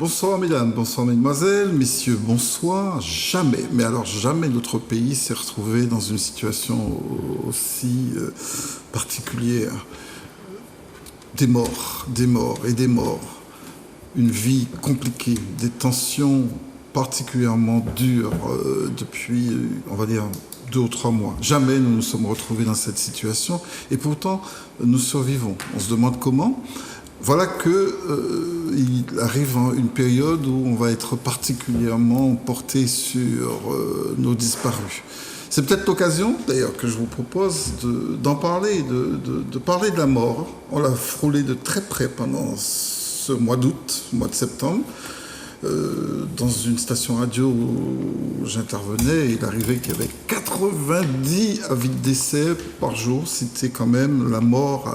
Bonsoir mesdames, bonsoir mesdemoiselles, messieurs, bonsoir. Jamais, mais alors jamais notre pays s'est retrouvé dans une situation aussi particulière. Des morts et des morts. Une vie compliquée, des tensions particulièrement dures depuis, on va dire, 2 ou 3 mois. Jamais nous nous sommes retrouvés dans cette situation et pourtant nous survivons. On se demande comment. Voilà qu'il arrive une période où on va être particulièrement porté sur nos disparus. C'est peut-être l'occasion, d'ailleurs, que je vous propose d'en parler, de parler de la mort. On l'a frôlé de très près pendant ce mois d'août, mois de septembre. Dans une station radio où j'intervenais, il arrivait qu'il y avait 90 avis de décès par jour. C'était quand même la mort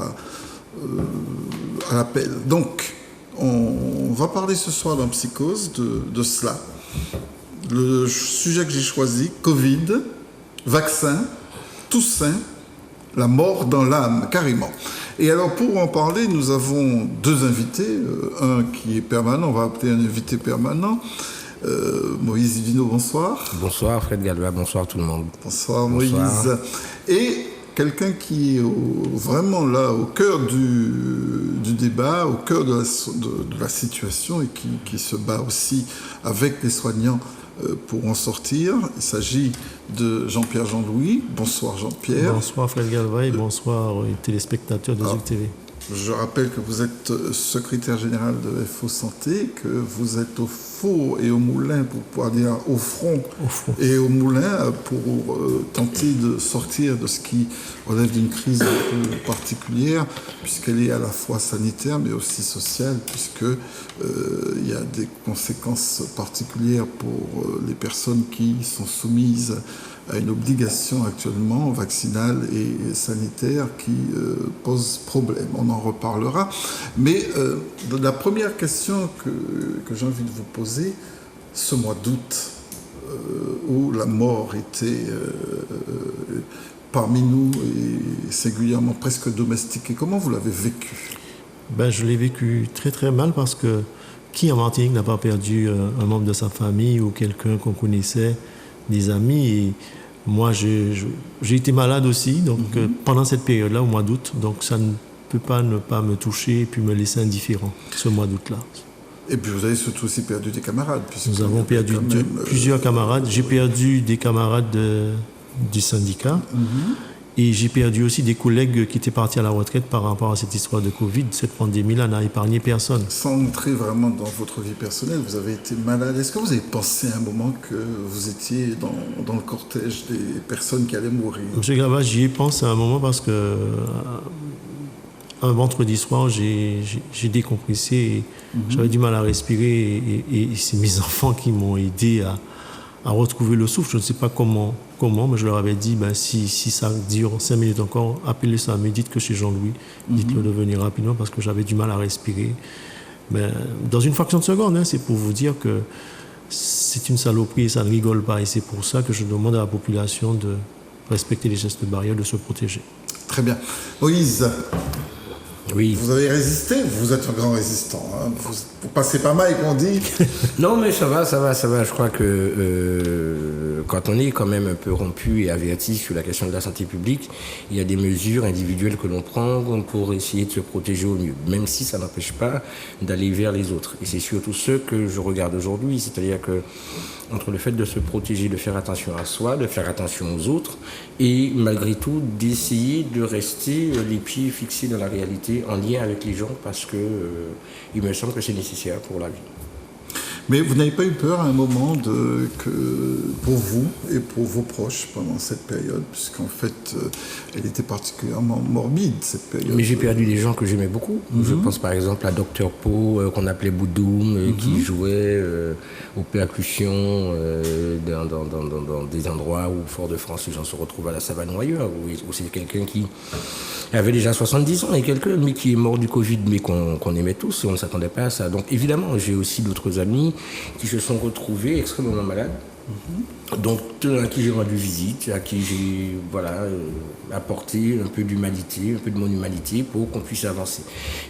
à l'appel. Donc, on va parler ce soir dans Psychose de cela. Le sujet que j'ai choisi, Covid, vaccin, Toussaint, la mort dans l'âme, carrément. Et alors, pour en parler, nous avons 2 invités. Un qui est permanent, on va appeler un invité permanent. Moïse Ivino, bonsoir. Bonsoir Fred Galva, bonsoir tout le monde. Bonsoir Moïse. Et quelqu'un qui est vraiment là, au cœur du débat, au cœur de la situation et qui se bat aussi avec les soignants pour en sortir. Il s'agit de Jean-Pierre Jean-Louis. Bonsoir Jean-Pierre. Bonsoir Fred Galva et bonsoir téléspectateurs de Zouk TV. Je rappelle que vous êtes secrétaire général de FO Santé, que vous êtes au four et au moulin, pour pouvoir dire au front et au moulin, pour tenter de sortir de ce qui relève d'une crise un peu particulière, puisqu'elle est à la fois sanitaire mais aussi sociale, puisqu'il y a des conséquences particulières pour les personnes qui sont soumises à une obligation actuellement vaccinale et sanitaire qui pose problème. On en reparlera. Mais la première question que j'ai envie de vous poser, ce mois d'août, où la mort était parmi nous et singulièrement presque domestiquée, comment vous l'avez vécu ? Je l'ai vécu très très mal parce que qui en Martinique n'a pas perdu un membre de sa famille ou quelqu'un qu'on connaissait, des amis et moi, j'ai été malade aussi, donc pendant cette période-là, au mois d'août, donc ça ne peut pas ne pas me toucher et puis me laisser indifférent, ce mois d'août-là. Et puis vous avez surtout aussi perdu des camarades. Nous avons perdu plusieurs camarades. J'ai perdu des camarades du syndicat et j'ai perdu aussi des collègues qui étaient partis à la retraite par rapport à cette histoire de Covid. Cette pandémie-là n'a épargné personne. Sans entrer vraiment dans votre vie personnelle, vous avez été malade. Est-ce que vous avez pensé à un moment que vous étiez dans le cortège des personnes qui allaient mourir ? Monsieur Gava, j'y ai pensé à un moment parce que un vendredi soir, j'ai décompressé et j'avais du mal à respirer et c'est mes enfants qui m'ont aidé à retrouver le souffle. Je ne sais pas comment, mais je leur avais dit, si ça dure 5 minutes encore, appelez ça, mais dites que chez Jean-Louis, dites-le de venir rapidement parce que j'avais du mal à respirer. Dans une fraction de seconde, c'est pour vous dire que c'est une saloperie et ça ne rigole pas. Et c'est pour ça que je demande à la population de respecter les gestes barrières, de se protéger. Très bien. Moïse, oui. Vous avez résisté, vous êtes un grand résistant. Hein. Vous passez pas mal, qu'on dit. Non, mais ça va. Je crois que quand on est quand même un peu rompu et averti sur la question de la santé publique, il y a des mesures individuelles que l'on prend pour essayer de se protéger au mieux, même si ça n'empêche pas d'aller vers les autres. Et c'est surtout ce que je regarde aujourd'hui, c'est-à-dire que entre le fait de se protéger, de faire attention à soi, de faire attention aux autres, et malgré tout d'essayer de rester les pieds fixés dans la réalité, en lien avec les gens, parce que il me semble que c'est nécessaire pour la vie. Mais vous n'avez pas eu peur à un moment pour vous et pour vos proches pendant cette période, puisqu'en fait, elle était particulièrement morbide, cette période. Mais j'ai perdu des gens que j'aimais beaucoup. Je pense par exemple à Dr Po, qu'on appelait Boudoum, qui jouait aux percussions dans des endroits où, Fort-de-France, les gens se retrouvent à la Savane ou ailleurs, où c'est quelqu'un qui avait déjà 70 ans et quelques, mais qui est mort du Covid, mais qu'on aimait tous et on ne s'attendait pas à ça. Donc évidemment, j'ai aussi d'autres amis qui se sont retrouvés extrêmement malades Donc, à qui j'ai rendu visite, à qui j'ai apporté un peu d'humanité, un peu de mon humanité pour qu'on puisse avancer.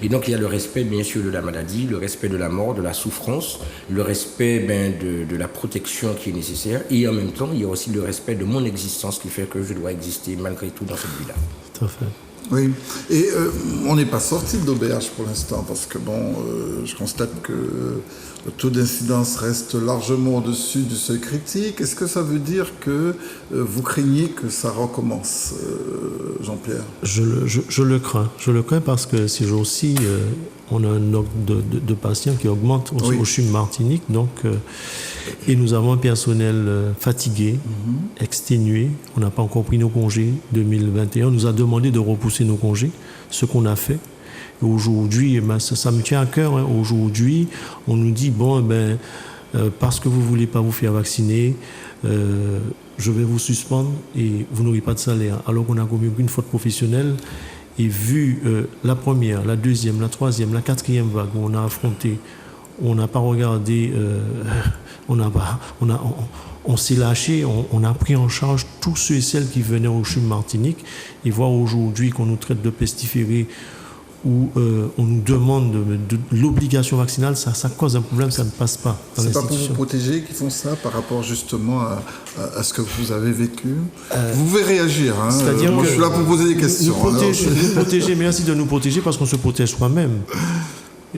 Et donc, il y a le respect, bien sûr, de la maladie, le respect de la mort, de la souffrance, le respect de la protection qui est nécessaire. Et en même temps, il y a aussi le respect de mon existence qui fait que je dois exister malgré tout dans cette vie-là. Tout à fait. Oui, et on n'est pas sorti de l'auberge pour l'instant parce que je constate que le taux d'incidence reste largement au-dessus du seuil critique. Est-ce que ça veut dire que vous craignez que ça recommence, Jean-Pierre ? Je le crains. Je le crains parce que ces jours-ci, on a un nombre de patients qui augmente au CHUM Martinique. Donc, et nous avons un personnel fatigué, exténué. On n'a pas encore pris nos congés 2021. On nous a demandé de repousser nos congés, ce qu'on a fait. Et aujourd'hui, ça me tient à cœur. Hein. Aujourd'hui, on nous dit, parce que vous ne voulez pas vous faire vacciner, je vais vous suspendre et vous n'aurez pas de salaire. Alors qu'on a commis une faute professionnelle. Et vu la première, la deuxième, la troisième, la quatrième vague où on a affronté, on n'a pas regardé, on s'est lâché, on a pris en charge tous ceux et celles qui venaient au CHUM Martinique. Et voir aujourd'hui qu'on nous traite de pestiférés, où on nous demande de l'obligation vaccinale, ça cause un problème, ça ne passe pas dans c'est l'institution. pas pour vous protéger qu'ils font ça par rapport justement à ce que vous avez vécu. Vous pouvez réagir. Hein. C'est-à-dire moi, je suis là pour poser des questions. Nous protéger, merci de nous protéger parce qu'on se protège soi-même.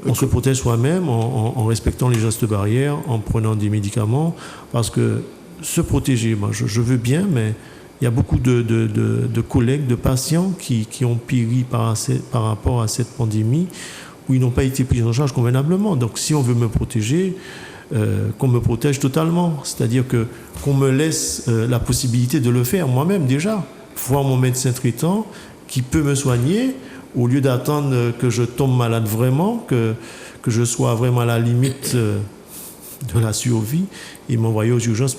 On se protège soi-même en respectant les gestes barrières, en prenant des médicaments, parce que se protéger, moi, je veux bien, mais il y a beaucoup de collègues, de patients qui ont péri par rapport à cette pandémie où ils n'ont pas été pris en charge convenablement. Donc si on veut me protéger, qu'on me protège totalement. C'est-à-dire qu'on me laisse la possibilité de le faire moi-même déjà. Voir mon médecin traitant qui peut me soigner au lieu d'attendre que je tombe malade vraiment, que je sois vraiment à la limite de la survie et m'envoyer aux urgences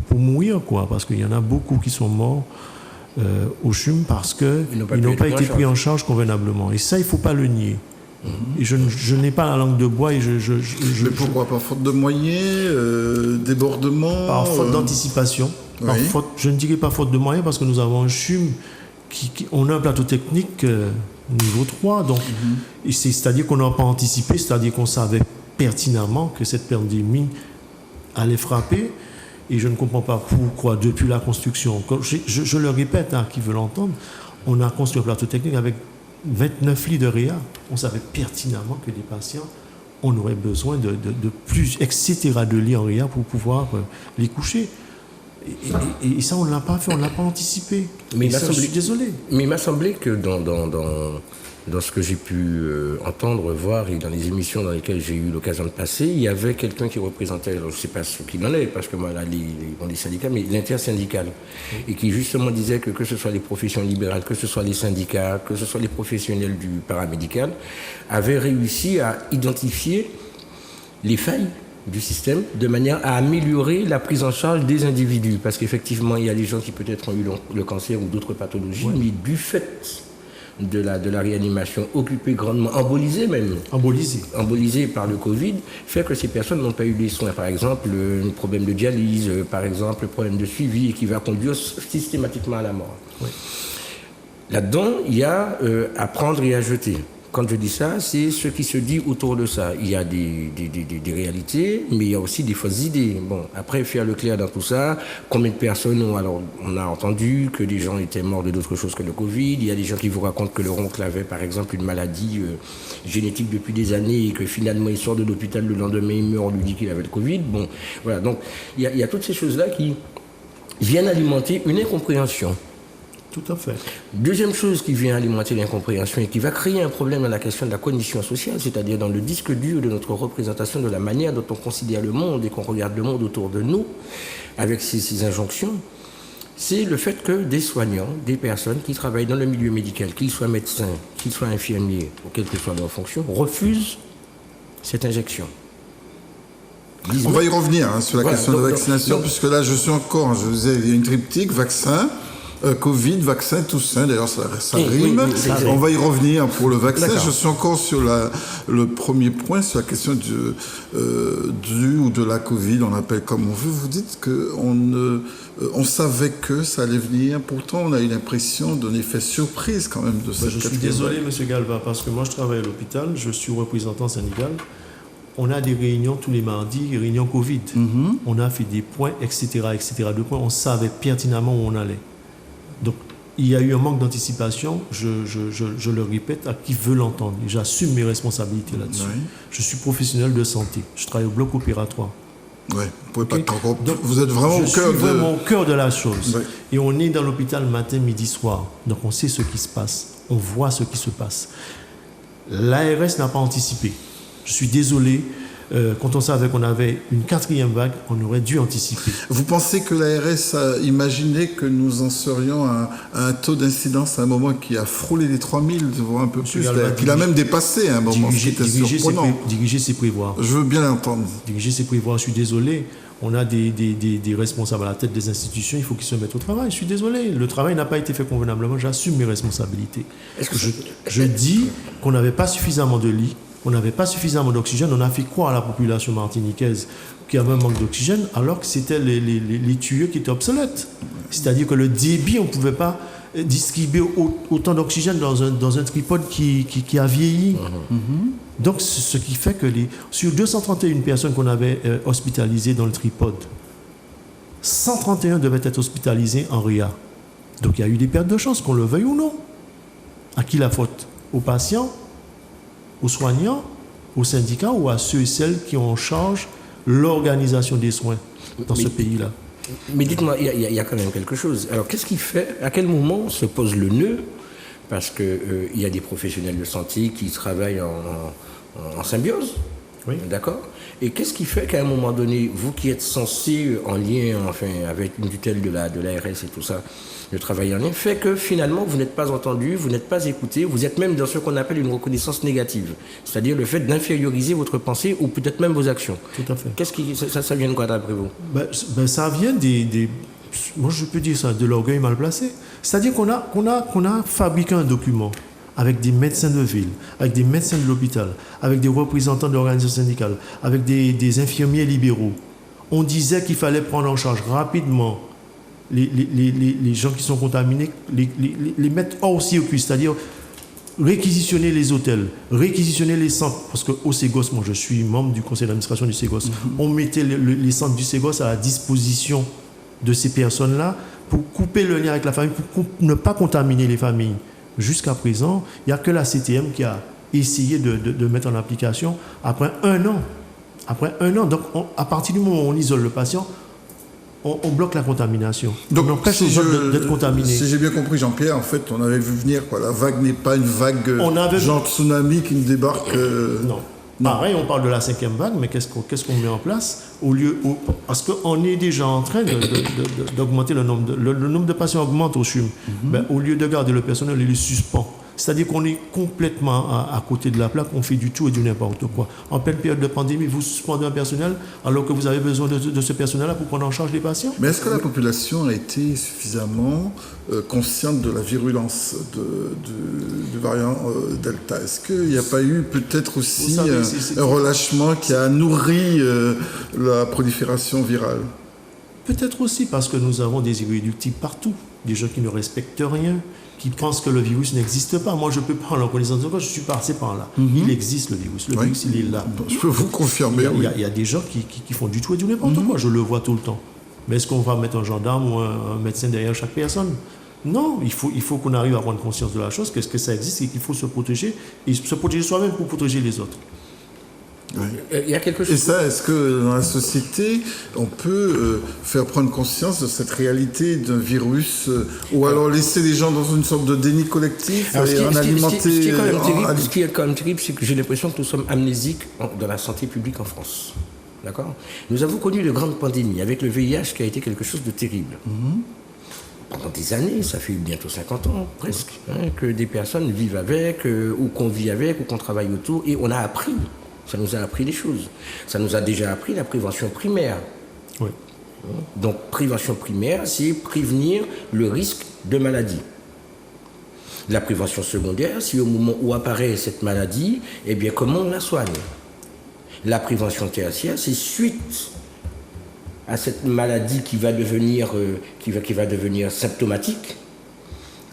pour mourir, quoi, parce qu'il y en a beaucoup qui sont morts au CHUM parce qu'ils n'ont pas été pris en charge convenablement. Et ça, il ne faut pas le nier. Et je n'ai pas la langue de bois. Et mais pourquoi ? Par faute de moyens, débordement ? Par faute d'anticipation. Je ne dirais pas faute de moyens parce que nous avons un CHUM on a un plateau technique niveau 3. Donc, c'est-à-dire qu'on n'a pas anticipé, c'est-à-dire qu'on savait pertinemment que cette pandémie allait frapper. Et je ne comprends pas pourquoi, depuis la construction, je le répète à qui veut l'entendre, on a construit un plateau technique avec 29 lits de réa. On savait pertinemment que les patients, on aurait besoin de plus, etc., de lits en réa pour pouvoir les coucher. Et ça, on ne l'a pas fait, on ne l'a pas anticipé. Mais je suis désolé. Mais il m'a semblé que dans ce que j'ai pu entendre, voir et dans les émissions dans lesquelles j'ai eu l'occasion de passer, il y avait quelqu'un qui représentait, je ne sais pas ce qu'il en est, parce que moi, là, les syndicats, mais l'intersyndical, et qui justement disait que ce soit les professions libérales, que ce soit les syndicats, que ce soit les professionnels du paramédical, avaient réussi à identifier les failles du système de manière à améliorer la prise en charge des individus. Parce qu'effectivement, il y a des gens qui peut-être ont eu le cancer ou d'autres pathologies, mais du fait de la réanimation occupée grandement, embolisée par le Covid, fait que ces personnes n'ont pas eu les soins. Par exemple, un problème de dialyse, par exemple, un problème de suivi, et qui va conduire systématiquement à la mort. Oui. Là-dedans, il y a à prendre et à jeter. Quand je dis ça, c'est ce qui se dit autour de ça. Il y a des réalités, mais il y a aussi des fausses idées. Bon, après, faire le clair dans tout ça, combien de personnes on a entendu que des gens étaient morts de d'autres choses que le Covid. Il y a des gens qui vous racontent que leur oncle avait, par exemple, une maladie génétique depuis des années et que finalement, il sort de l'hôpital le lendemain, il meurt, on lui dit qu'il avait le Covid. Bon, voilà. Donc, il y a toutes ces choses-là qui viennent alimenter une incompréhension. Tout à fait. Deuxième chose qui vient alimenter l'incompréhension et qui va créer un problème dans la question de la cognition sociale, c'est-à-dire dans le disque dur de notre représentation de la manière dont on considère le monde et qu'on regarde le monde autour de nous, avec ces injonctions, c'est le fait que des soignants, des personnes qui travaillent dans le milieu médical, qu'ils soient médecins, qu'ils soient infirmiers, ou quelle que soit leur fonction, refusent cette injection. On va y revenir sur la question de la vaccination, puisque là, je suis encore, je vous disais, il y a une triptyque, vaccin, Covid, vaccin, tout ça. D'ailleurs, ça rime. Oui, on va y revenir pour le vaccin. D'accord. Je suis encore sur le premier point, sur la question du ou de la Covid, on appelle comme on veut. Vous dites qu'on savait que ça allait venir. Pourtant, on a eu l'impression d'un effet surprise quand même de cette Je suis désolé, M. Galva, parce que moi, je travaille à l'hôpital, je suis représentant syndical. On a des réunions tous les mardis, réunions Covid. On a fait des points, etc., etc. De points, on savait pertinemment où on allait. Donc, il y a eu un manque d'anticipation, je le répète, à qui veut l'entendre. J'assume mes responsabilités là-dessus. Oui. Je suis professionnel de santé. Je travaille au bloc opératoire. Ouais, vous pouvez pas Donc, vous êtes vraiment vraiment au cœur de la chose. Oui. Et on est dans l'hôpital matin, midi, soir. Donc, on sait ce qui se passe. On voit ce qui se passe. L'ARS n'a pas anticipé. Je suis désolé. Quand on savait qu'on avait une 4e vague, on aurait dû anticiper. Vous pensez que l'ARS a imaginé que nous en serions à un taux d'incidence à un moment qui a frôlé les 3000, voire un peu plus, qu'il a même dépassé à un moment, ce qui était surprenant. Diriger, c'est prévoir. Je veux bien l'entendre. Diriger, c'est prévoir. Je suis désolé. On a des responsables à la tête des institutions, il faut qu'ils se mettent au travail. Je suis désolé. Le travail n'a pas été fait convenablement. J'assume mes responsabilités. Je dis qu'on n'avait pas suffisamment de lits. On n'avait pas suffisamment d'oxygène. On a fait croire à la population martiniquaise qu'il y avait un manque d'oxygène, alors que c'était les tuyaux qui étaient obsolètes. C'est-à-dire que le débit, on ne pouvait pas distribuer autant d'oxygène dans un tripode qui a vieilli. Donc, ce qui fait que sur 231 personnes qu'on avait hospitalisées dans le tripode, 131 devaient être hospitalisées en RIA. Donc, il y a eu des pertes de chance, qu'on le veuille ou non. À qui la faute? Aux patients, aux soignants, aux syndicats ou à ceux et celles qui ont en charge l'organisation des soins dans ce pays-là? Mais dites-moi, il y a quand même quelque chose. Alors, qu'est-ce qui fait, à quel moment se pose le nœud? Parce qu'il y a des professionnels de santé qui travaillent en symbiose. Oui. D'accord. Et qu'est-ce qui fait qu'à un moment donné, vous qui êtes censé, en lien avec une tutelle de l'ARS et tout ça, le travail en lien, fait que finalement, vous n'êtes pas entendu, vous n'êtes pas écouté, vous êtes même dans ce qu'on appelle une reconnaissance négative. C'est-à-dire le fait d'inférioriser votre pensée ou peut-être même vos actions. Tout à fait. Ça vient de quoi d'après vous? Ça vient moi, je peux dire ça, de l'orgueil mal placé. C'est-à-dire qu'on a fabriqué un document avec des médecins de ville, avec des médecins de l'hôpital, avec des représentants de l'organisation syndicale, avec des infirmiers libéraux. On disait qu'il fallait prendre en charge rapidement les gens qui sont contaminés, les mettre hors circuit, c'est-à-dire réquisitionner les hôtels, réquisitionner les centres, parce qu'au Ségos, moi je suis membre du conseil d'administration du Ségos, on mettait les centres du Ségos à la disposition de ces personnes-là pour couper le lien avec la famille, pour ne pas contaminer les familles. Jusqu'à présent, il n'y a que la CTM qui a essayé de mettre en application après un an. Après un an, donc à partir du moment où on isole le patient, on bloque la contamination. Donc, on empêche les gens d'être contaminés. Si j'ai bien compris, Jean-Pierre, en fait, on avait vu venir, quoi. La vague n'est pas une vague genre tsunami qui nous débarque. Non. Pareil, on parle de la 5e vague, mais qu'est-ce qu'on met en place parce qu'on est déjà en train d'augmenter le nombre de patients augmente au CHUM. Au lieu de garder le personnel, il le suspend. C'est-à-dire qu'on est complètement à côté de la plaque, on fait du tout et du n'importe quoi. En pleine période de pandémie, vous suspendez un personnel alors que vous avez besoin de ce personnel-là pour prendre en charge les patients. Mais est-ce que la population a été suffisamment consciente de la virulence du variant Delta? Est-ce qu'il n'y a pas eu peut-être aussi un relâchement qui a nourri la prolifération virale? Peut-être aussi parce que nous avons des irréductibles partout, des gens qui ne respectent rien, qui pensent que le virus n'existe pas. Moi, je peux prendre en connaissance de cause, je suis passé par là. Il existe le virus. Le virus, il est là. Je peux vous confirmer. Il y a des gens qui font du tout et du n'importe quoi. Je le vois tout le temps. Mais est-ce qu'on va mettre un gendarme ou un médecin derrière chaque personne? Non, il faut qu'on arrive à prendre conscience de la chose, qu'est-ce que ça existe et qu'il faut se protéger, et se protéger soi-même pour protéger les autres. Oui. Il y a quelque chose. Et ça, est-ce que dans la société, on peut faire prendre conscience de cette réalité d'un virus, ou alors laisser les gens dans une sorte de déni collectif et en alimenter... Ce qui est quand même terrible, c'est que j'ai l'impression que nous sommes amnésiques dans la santé publique en France. D'accord? Nous avons connu de grandes pandémies avec le VIH qui a été quelque chose de terrible. Pendant des années, ça fait bientôt 50 ans presque, que des personnes vivent avec, ou qu'on vit avec, ou qu'on travaille autour, et on a appris. Ça nous a appris des choses. Ça nous a déjà appris la prévention primaire. Oui. Donc, prévention primaire, c'est prévenir le risque de maladie. La prévention secondaire, c'est au moment où apparaît cette maladie, eh bien, comment on la soigne. La prévention tertiaire, c'est suite à cette maladie qui va devenir symptomatique,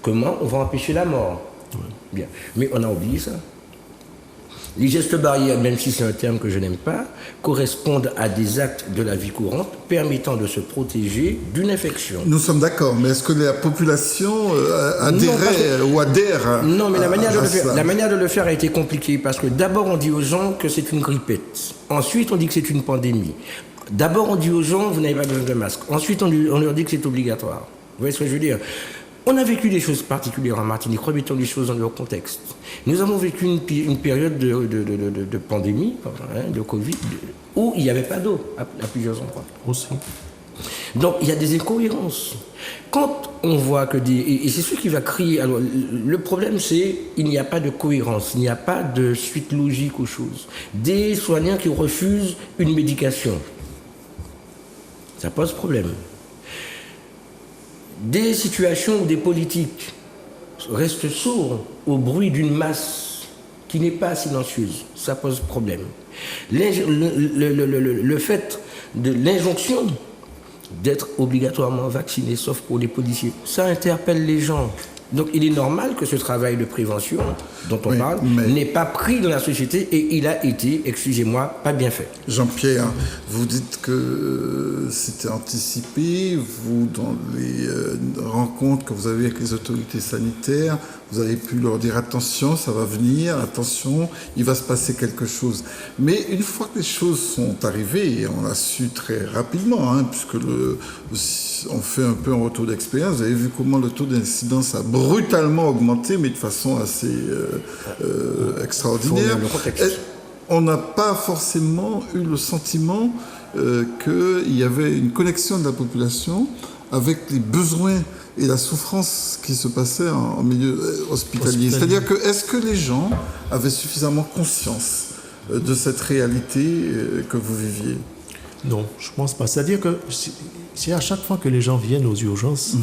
comment on va empêcher la mort. Bien. Mais on a oublié ça. Les gestes barrières, même si c'est un terme que je n'aime pas, correspondent à des actes de la vie courante permettant de se protéger d'une infection. Nous sommes d'accord, mais est-ce que la population adhère Non, mais la manière cela de le faire a été compliquée parce que d'abord on dit aux gens que c'est une grippette. Ensuite on dit que c'est une pandémie. D'abord on dit aux gens vous n'avez pas besoin de masque. Ensuite on leur dit que c'est obligatoire. Vous voyez ce que je veux dire ? On a vécu des choses particulières en Martinique, remettons les choses dans leur contexte. Nous avons vécu une période de pandémie, de Covid, où il n'y avait pas d'eau à plusieurs endroits. Aussi. Donc il y a des incohérences. Quand on voit que et c'est ce qui va crier. Alors le problème c'est il n'y a pas de cohérence, il n'y a pas de suite logique aux choses. Des soignants qui refusent une médication, ça pose problème. Des situations où des politiques restent sourds au bruit d'une masse qui n'est pas silencieuse, ça pose problème. Le fait de l'injonction d'être obligatoirement vacciné, sauf pour les policiers, ça interpelle les gens. Donc il est normal que ce travail de prévention dont on parle n'est pas pris dans la société et il a été, excusez-moi, pas bien fait. Jean-Pierre, vous dites que c'était anticipé, vous, dans les rencontres que vous avez avec les autorités sanitaires, vous avez pu leur dire attention, ça va venir, attention, il va se passer quelque chose. Mais une fois que les choses sont arrivées, et on l'a su très rapidement, puisque on fait un peu un retour d'expérience, vous avez vu comment le taux d'incidence a brutalement augmenté, mais de façon assez extraordinaire. On n'a pas forcément eu le sentiment qu'il y avait une connexion de la population avec les besoins et la souffrance qui se passait en milieu hospitalier. C'est-à-dire que est-ce que les gens avaient suffisamment conscience de cette réalité que vous viviez ? Non, je ne pense pas. C'est-à-dire que c'est à chaque fois que les gens viennent aux urgences,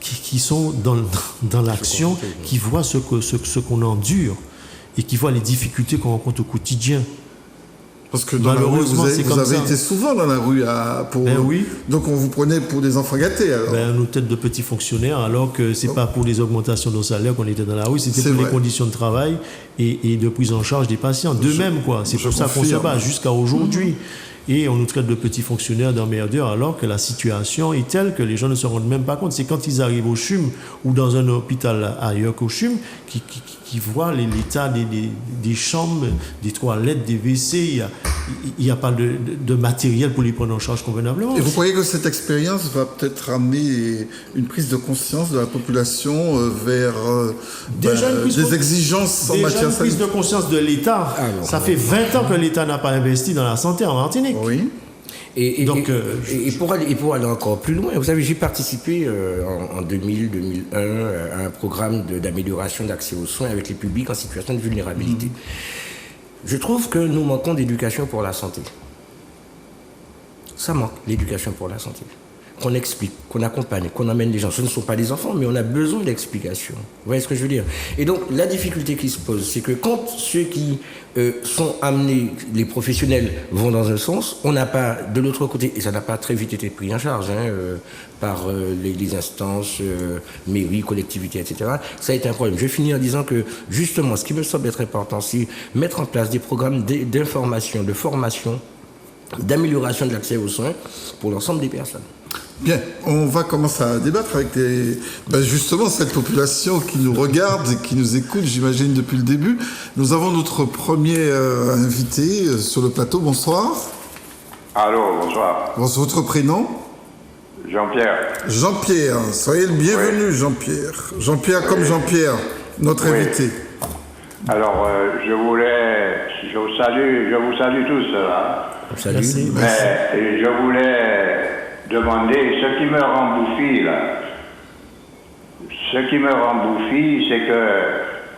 qui sont dans l'action, qui voient ce qu'on endure et qui voient les difficultés qu'on rencontre au quotidien. Parce que dans malheureusement, la rue, vous avez été souvent dans la rue. Oui. Donc on vous prenait pour des enfants gâtés alors. Nos têtes de petits fonctionnaires, alors que ce n'est pas pour les augmentations de nos salaires qu'on était dans la rue, c'était pour les conditions de travail et de prise en charge des patients. De même, quoi. C'est pour ça qu'on se bat jusqu'à aujourd'hui. Et on nous traite de petits fonctionnaires d'emmerdeurs alors que la situation est telle que les gens ne se rendent même pas compte. C'est quand ils arrivent au CHUM ou dans un hôpital ailleurs qu'au CHUM qui voient l'état des chambres, des toilettes, des WC. Il n'y a pas de matériel pour les prendre en charge convenablement. Et vous croyez que cette expérience va peut-être amener une prise de conscience de la population vers des exigences en matière sanitaire ? Déjà une prise de conscience de l'État. Ça fait 20 ans que l'État n'a pas investi dans la santé en Martinique. Oui. Et pour aller encore plus loin, vous savez, j'ai participé en 2000-2001 à un programme d'amélioration d'accès aux soins avec les publics en situation de vulnérabilité. Je trouve que nous manquons d'éducation pour la santé. Ça manque, l'éducation pour la santé. Qu'on explique, qu'on accompagne, qu'on emmène les gens. Ce ne sont pas des enfants, mais on a besoin d'explications. Vous voyez ce que je veux dire ? Et donc, la difficulté qui se pose, c'est que quand ceux qui sont amenés, les professionnels, vont dans un sens, on n'a pas, de l'autre côté, et ça n'a pas très vite été pris en charge par les instances, mairies, collectivités, etc. Ça a été un problème. Je vais finir en disant que, justement, ce qui me semble être important, c'est mettre en place des programmes d'information, de formation, d'amélioration de l'accès aux soins pour l'ensemble des personnes. Bien, on va commencer à débattre avec justement cette population qui nous regarde et qui nous écoute, j'imagine, depuis le début. Nous avons notre premier invité sur le plateau. Bonsoir. Allô, bonsoir. Votre prénom ? Jean-Pierre. Jean-Pierre, soyez le bienvenu, Jean-Pierre. Jean-Pierre comme Jean-Pierre, notre invité. Alors, je vous salue tous. Salut. Merci. Mais je voulais demander ce qui me rend bouffi, là. Ce qui me rend bouffi, c'est que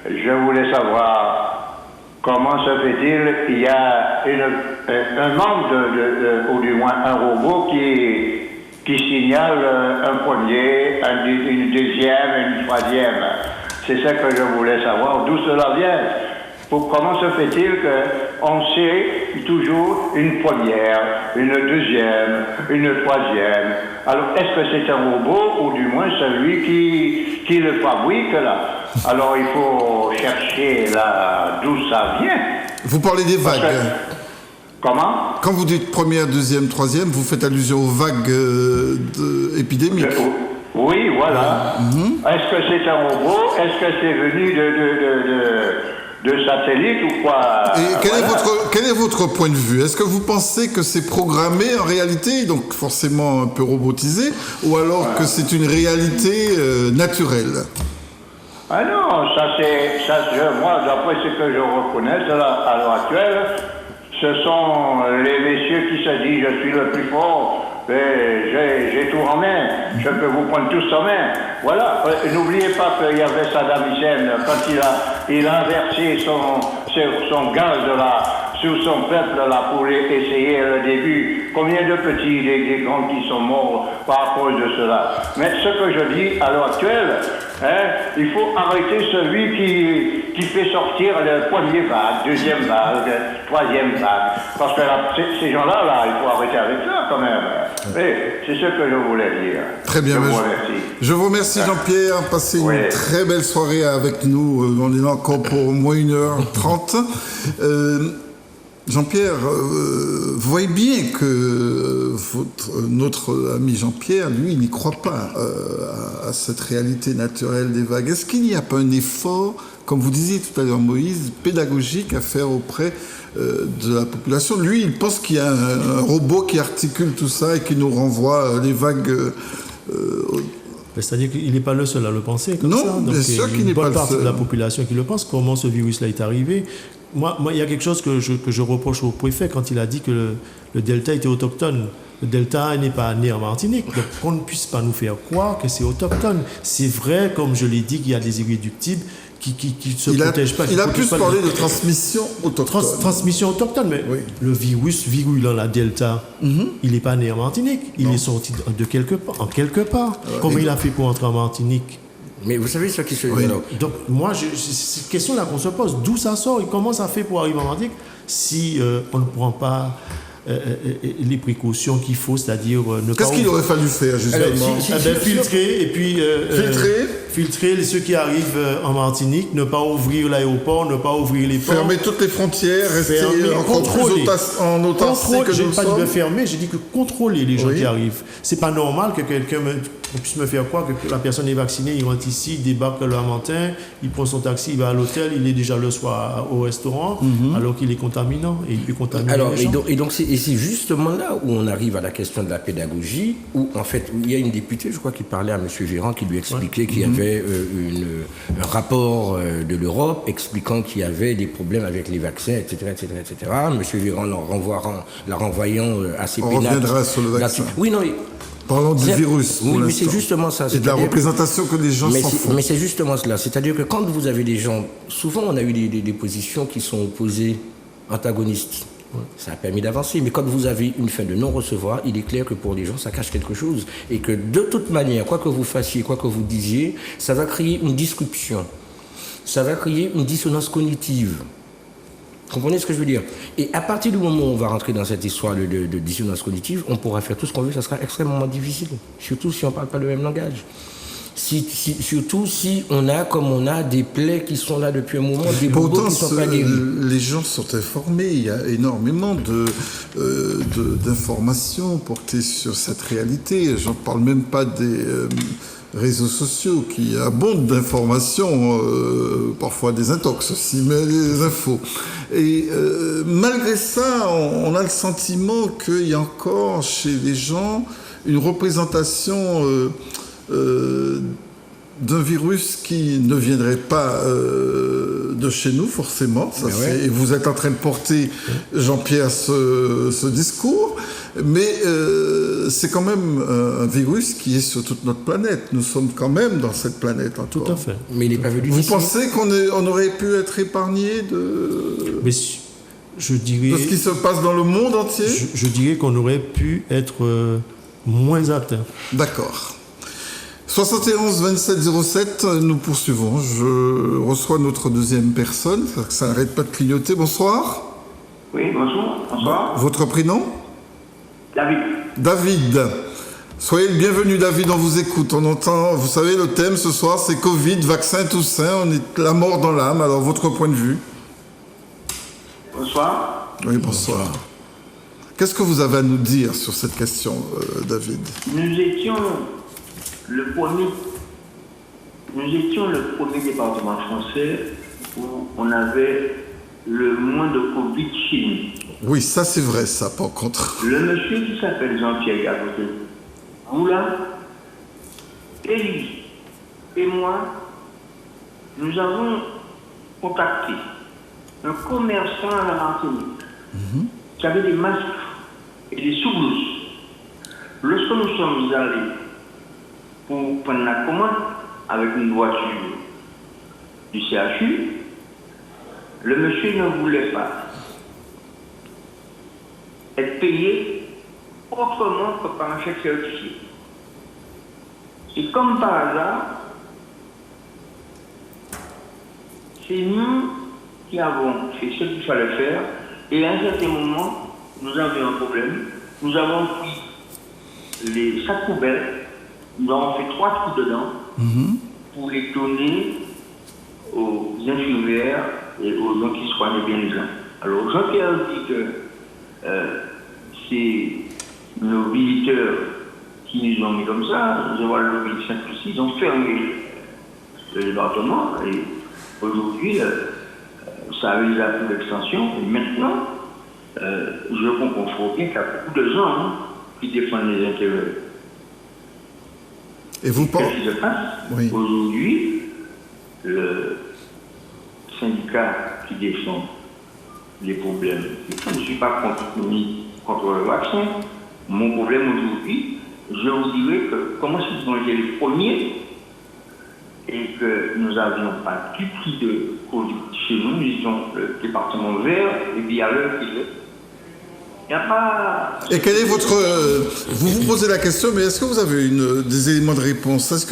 je voulais savoir comment se fait-il qu'il y a un membre ou du moins un robot qui qui signale un premier, une deuxième, une troisième. C'est ça que je voulais savoir, d'où cela vient. Comment se fait-il qu'on sait toujours une première, une deuxième, une troisième? Alors, est-ce que c'est un robot ou du moins celui qui le fabrique là? Alors, il faut chercher là d'où ça vient. Vous parlez des vagues. Comment? Quand vous dites première, deuxième, troisième, vous faites allusion aux vagues épidémiques. Oui, voilà. Est-ce que c'est un robot? Est-ce que c'est venu de satellite ou quoi? Et quel est votre point de vue? Est-ce que vous pensez que c'est programmé en réalité, donc forcément un peu robotisé, ou alors que c'est une réalité naturelle? Ah non, moi, d'après ce que je reconnais à l'heure actuelle, ce sont les messieurs qui se disent je suis le plus fort, j'ai tout en main, je peux vous prendre tous en main. Voilà, n'oubliez pas qu'il y avait Saddam Hussein quand il a versé son gaz sur son peuple là pour essayer le début. Combien de petits et des grands qui sont morts par cause de cela. Mais ce que je dis à l'heure actuelle, il faut arrêter celui qui fait sortir le premier vague, deuxième vague, troisième vague. Parce que ces gens-là, il faut arrêter avec ça quand même. C'est ce que je voulais dire. Très bien, je vous remercie Jean-Pierre. Passez une très belle soirée avec nous. On est là encore pour au moins 1h30. Jean-Pierre, vous voyez bien que notre ami Jean-Pierre, lui, il n'y croit pas à cette réalité naturelle des vagues. Est-ce qu'il n'y a pas un effort, comme vous disiez tout à l'heure Moïse, pédagogique à faire auprès de la population? Lui, il pense qu'il y a un robot qui articule tout ça et qui nous renvoie les vagues... C'est-à-dire qu'il n'est pas le seul à le penser comme ça. Non, bien sûr qu'il n'est pas le seul. Une bonne partie de la population qui le pense. Comment ce virus-là est arrivé? Moi, il y a quelque chose que je reproche au préfet quand il a dit que le Delta était autochtone. Le Delta n'est pas né en Martinique. Donc, qu'on ne puisse pas nous faire croire que c'est autochtone. C'est vrai, comme je l'ai dit, qu'il y a des irréductibles qui ne se protègent pas. Il a plus parlé de transmission autochtone. Transmission autochtone, mais oui. Le virus virulent, la Delta, il n'est pas né en Martinique. Il est sorti de quelque part. Comment il a fait pour entrer en Martinique? Mais vous savez ce qui se dit. Donc, moi, c'est cette question-là qu'on se pose. D'où ça sort et comment ça fait pour arriver en Martinique si on ne prend pas les précautions qu'il faut, c'est-à-dire ne Qu'est-ce qu'il aurait fallu faire, justement? Filtrer et puis filtrer ceux qui arrivent en Martinique, ne pas ouvrir l'aéroport, ne pas ouvrir les ports. Fermer toutes les frontières, rester encore plus en autarcie que je nous n'ai pas dit de fermer, j'ai dit que contrôler les gens qui arrivent. C'est pas normal que quelqu'un puisse me faire croire que la personne est vaccinée, il rentre ici, il débarque le matin, il prend son taxi, il va à l'hôtel, il est déjà le soir au restaurant, alors qu'il est contaminant et il peut contaminer les gens. Et donc c'est justement là où on arrive à la question de la pédagogie, où en fait il y a une députée, je crois, qui parlait à M. Véran, qui lui expliquait qu'il y avait un rapport de l'Europe expliquant qu'il y avait des problèmes avec les vaccins, etc. M. Véran la renvoyant assez pénal. On reviendra sur le vaccin. Oui, non. Parlons du virus. Oui, mais c'est justement ça. C'est de la représentation que les gens s'en font. Mais c'est justement cela. C'est-à-dire que quand vous avez des gens, souvent on a eu des positions qui sont opposées, antagonistes. Ça a permis d'avancer. Mais quand vous avez une fin de non-recevoir, il est clair que pour les gens, ça cache quelque chose. Et que de toute manière, quoi que vous fassiez, quoi que vous disiez, ça va créer une disruption. Ça va créer une dissonance cognitive. Vous comprenez ce que je veux dire? Et à partir du moment où on va rentrer dans cette histoire de dissonance cognitive, on pourra faire tout ce qu'on veut, ça sera extrêmement difficile. Surtout si on ne parle pas le même langage. Surtout si on a, comme on a, des plaies qui sont là depuis un moment, des bobos qui sont pas guéris. Les gens sont informés, il y a énormément d'informations portées sur cette réalité. Je ne parle même pas des réseaux sociaux qui abondent d'informations, parfois des intox aussi, mais des infos. Et malgré ça, on a le sentiment qu'il y a encore chez les gens une représentation d'un virus qui ne viendrait pas de chez nous, forcément. Ça, et vous êtes en train de porter, Jean-Pierre, ce discours. Mais c'est quand même un virus qui est sur toute notre planète. Nous sommes quand même dans cette planète encore. Tout à fait. Mais il n'est pas venu Vous d'ici. pensez qu'on aurait pu être épargné Mais je dirais... de ce qui se passe dans le monde entier? Je dirais qu'on aurait pu être moins apte. D'accord. 71 27 07, nous poursuivons. Je reçois notre deuxième personne, ça n'arrête pas de clignoter. Bonsoir. Oui, bonsoir. Bonsoir. Votre prénom? David. David. Soyez le bienvenu, David, on vous écoute. On entend, vous savez, le thème ce soir, c'est Covid, vaccin, Toussaint. On est la mort dans l'âme. Alors, votre point de vue? Bonsoir. Oui, bonsoir. Qu'est-ce que vous avez à nous dire sur cette question, David? Nous étions le premier département français où on avait le moins de Covid chez nous. Oui, ça c'est vrai, ça, par contre. Le monsieur qui s'appelle Jean-Pierre Gaboté, vous là, et lui, et moi, nous avons contacté un commerçant à la Martinique qui avait des masques et des sous-blouses. Lorsque nous sommes allés pour prendre la commande avec une voiture du CHU, le monsieur ne voulait pas être payé autrement que par un chèque certifié. Et comme par hasard, c'est nous qui avons fait ce qu'il fallait faire, et à un certain moment, nous avions un problème. Nous avons pris les sacs poubelles, nous avons fait 3 trous dedans pour les donner aux infirmières et aux gens qui soignent bien les gens. Alors Jean-Pierre dit que c'est nos visiteurs qui nous ont mis comme ça, nous avons le médecin aussi, ils ont fermé le département et aujourd'hui ça a eu la plus d'extension et maintenant je comprends fort bien qu'il y a beaucoup de gens qui défendent les intérêts. Et vous pensez... Qu'est-ce qui se passe? Oui. Aujourd'hui, le syndicat qui défend les problèmes, je ne suis pas contre le vaccin. Mon problème aujourd'hui, je vous dirais que comment si nous étions les premiers et que nous n'avions pas du tout de Covid chez nous, nous étions le département vert et puis à l'heure qu'il est. Il n'y a pas... Et quel est votre... vous vous posez la question, mais est-ce que vous avez des éléments de réponse?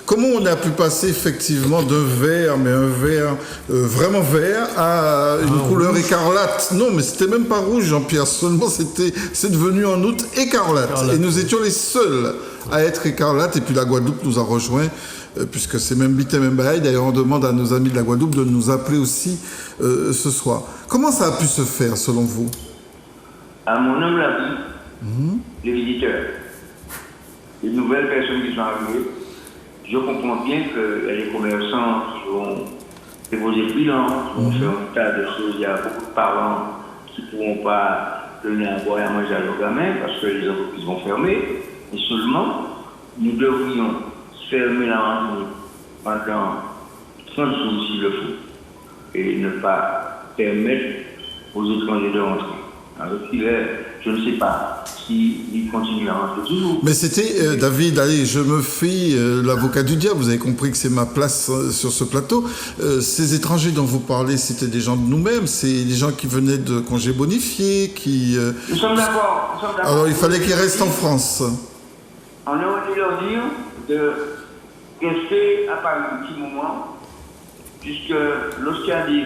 Comment on a pu passer effectivement d'un vert, mais un vert vraiment vert, à une couleur écarlate? Non, mais c'était même pas rouge, Jean-Pierre, seulement c'est devenu en août écarlate. Et nous étions les seuls à être écarlate, et puis la Guadeloupe nous a rejoints, puisque c'est même Bité même Baï. D'ailleurs, on demande à nos amis de la Guadeloupe de nous appeler aussi ce soir. Comment ça a pu se faire, selon vous? À mon humble avis, les visiteurs, les nouvelles personnes qui sont arrivées, je comprends bien qu'il y a des commerçants qui vont déposer le bilan, qui vont faire un tas de choses. Il y a beaucoup de parents qui ne pourront pas donner à boire et à manger à leurs gamins parce que les entreprises vont fermer. Et seulement, nous devrions fermer la Martinique pendant 30 jours s'il le faut et ne pas permettre aux étrangers de rentrer. Alors, je ne sais pas s'il continue à rentrer toujours. Mais c'était, David, allez, je me fie l'avocat du diable, vous avez compris que c'est ma place sur ce plateau. Ces étrangers dont vous parlez, c'était des gens de nous-mêmes, c'est des gens qui venaient de congés bonifiés, qui... Nous sommes d'accord. Alors il fallait qu'ils restent en France. On aurait dû leur dire de rester à Paris un petit moment, puisque lorsqu'il y a des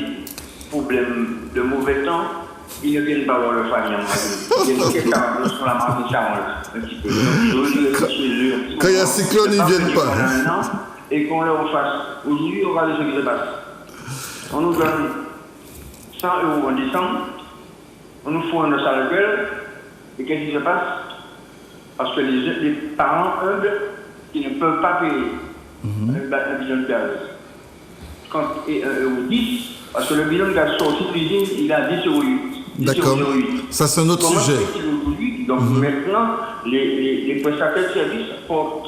problèmes de mauvais temps, ils ne viennent pas voir le famille en Martinique. Ils viennent quelqu'un sur la Martinique un petit peu. Quand il y a un cyclone, ils ne viennent pas. Et qu'on leur fasse. Aujourd'hui, regardez ce qui se passe. On nous donne 100 € en décembre, on nous fout un os à la gueule, et qu'est-ce qui se passe? Parce que les parents humbles, ils ne peuvent pas payer un bidon de gaz. Et 1,10 €, parce que le bidon de gaz sorti de l'usine, il a 10,8 €. D'accord. Ça, c'est un autre sujet. Donc maintenant, les prestataires de services portent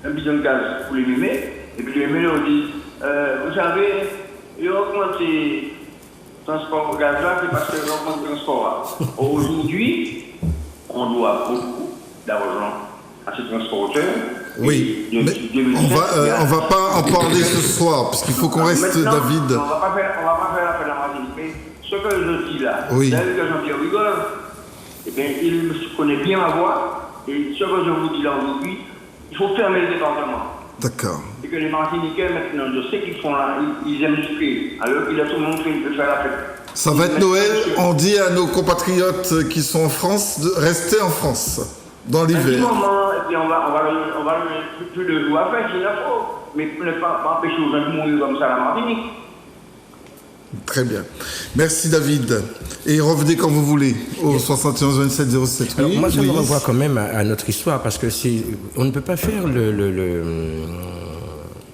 un bidon de gaz pour les mémés, et puis les mémés leur disent vous savez, ils ont augmenté le transport au gaz là, c'est parce qu'ils ont augmenté le transport là. Aujourd'hui, on doit beaucoup d'argent à ces transporteurs. Oui, mais on va pas en parler ce soir, parce qu'il faut qu'on reste, maintenant, David. On va pas faire la peine à Martinique, mais ce que je dis là, oui. David Jean-Pierre rigole, eh bien, il connaît bien ma voix, Et ce que je vous dis là aujourd'hui, il faut fermer le département. D'accord. Et que les Martiniquais, maintenant, je sais qu'ils font là, ils aiment du pays. Alors qu'il a tout montré, il peut faire la fête. Ça va être Noël. On dit à nos compatriotes qui sont en France de rester en France, dans À ce l'hiver. moment, et puis on va plus de jours à faire, s'il le faut. Mais ne pas empêcher aux gens de mourir comme ça à la Martinique. Très bien. Merci David. Et revenez quand vous voulez au 71 27 07. Alors, Oui, moi, ça me Louise. renvoie quand même à notre histoire, parce que on ne peut pas faire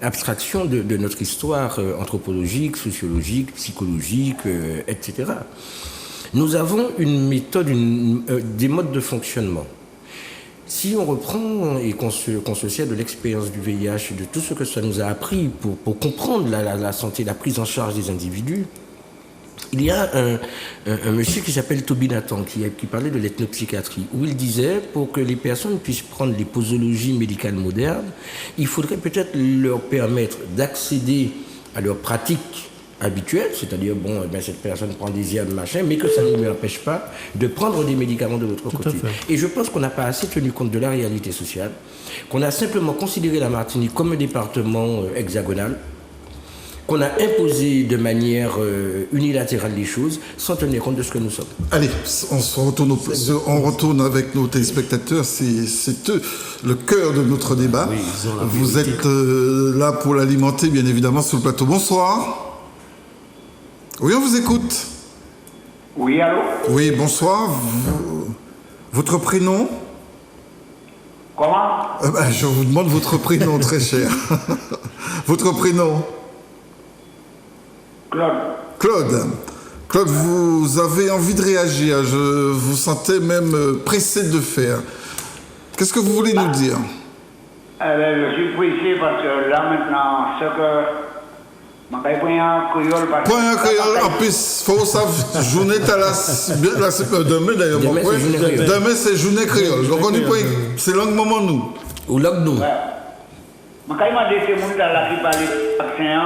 abstraction de notre histoire anthropologique, sociologique, psychologique, etc. Nous avons une méthode, des modes de fonctionnement. Si on reprend et qu'on se sert de l'expérience du VIH, de tout ce que ça nous a appris pour comprendre la santé, la prise en charge des individus, il y a un monsieur qui s'appelle Toby Nathan qui parlait de l'ethnopsychiatrie, où il disait, pour que les personnes puissent prendre les posologies médicales modernes, il faudrait peut-être leur permettre d'accéder à leurs pratiques habituelles, c'est-à-dire, bon, cette personne prend des herbes, machin, mais que ça ne lui empêche pas de prendre des médicaments de l'autre côté. Et je pense qu'on n'a pas assez tenu compte de la réalité sociale, qu'on a simplement considéré la Martinique comme un département hexagonal, qu'on a imposé de manière unilatérale les choses, sans tenir compte de ce que nous sommes. Allez, on retourne avec nos téléspectateurs. C'est eux, le cœur de notre débat. Oui, ils ont la Vous vérité. êtes là pour l'alimenter, bien évidemment, sur le plateau. Bonsoir. Oui, on vous écoute. Oui, allô? Oui, bonsoir. Votre prénom? Comment? Je vous demande votre prénom, très cher. Votre prénom? Claude. Claude. Claude, vous avez envie de réagir. Je vous sentais même pressé de le faire. Qu'est-ce que vous voulez nous dire? Je suis pressé parce que là maintenant, ce que. Je vais prendre un créole parce que. Point un créole, en plus, faut savoir, journée t'as demain d'ailleurs, Demain, bon, c'est journée créole. demain c'est journée créole. Donc on y point, c'est langue moment nous. Ou lock-nous. Ouais. Je vais demander à ces gens là qui parlent de vaccin.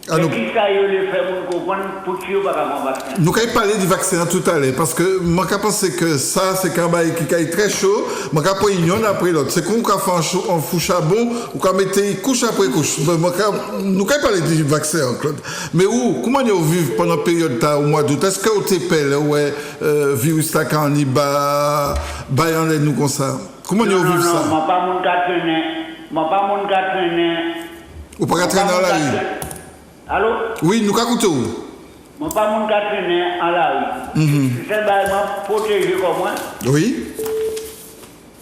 Ah, Et nous, qui ça y les fait pour comprendre pour tuer pas un vaccin? nous allons parler du vaccin tout à l'heure, parce que moi je pense que ça c'est quand même qui est très chaud, moi je prends une après l'autre. C'est qu'on fait un fou charbon, ou qu'on mette couche après couche. Nous allons parler du vaccin, Claude. Mais comment vous vivez pendant la période au mois d'août? Est-ce que vous t'épelle, ouais, virus là quand il bat en l'air nous comme ça? Comment vous vivez ça? Non, pas mon gars traîner. Pas mon gars traîner. Ou pas traîner dans la rue? Allô? Oui, nous écoutons. Je ne suis pas mon gars traîner en la rue. C'est m'a protégé comme moi. Oui.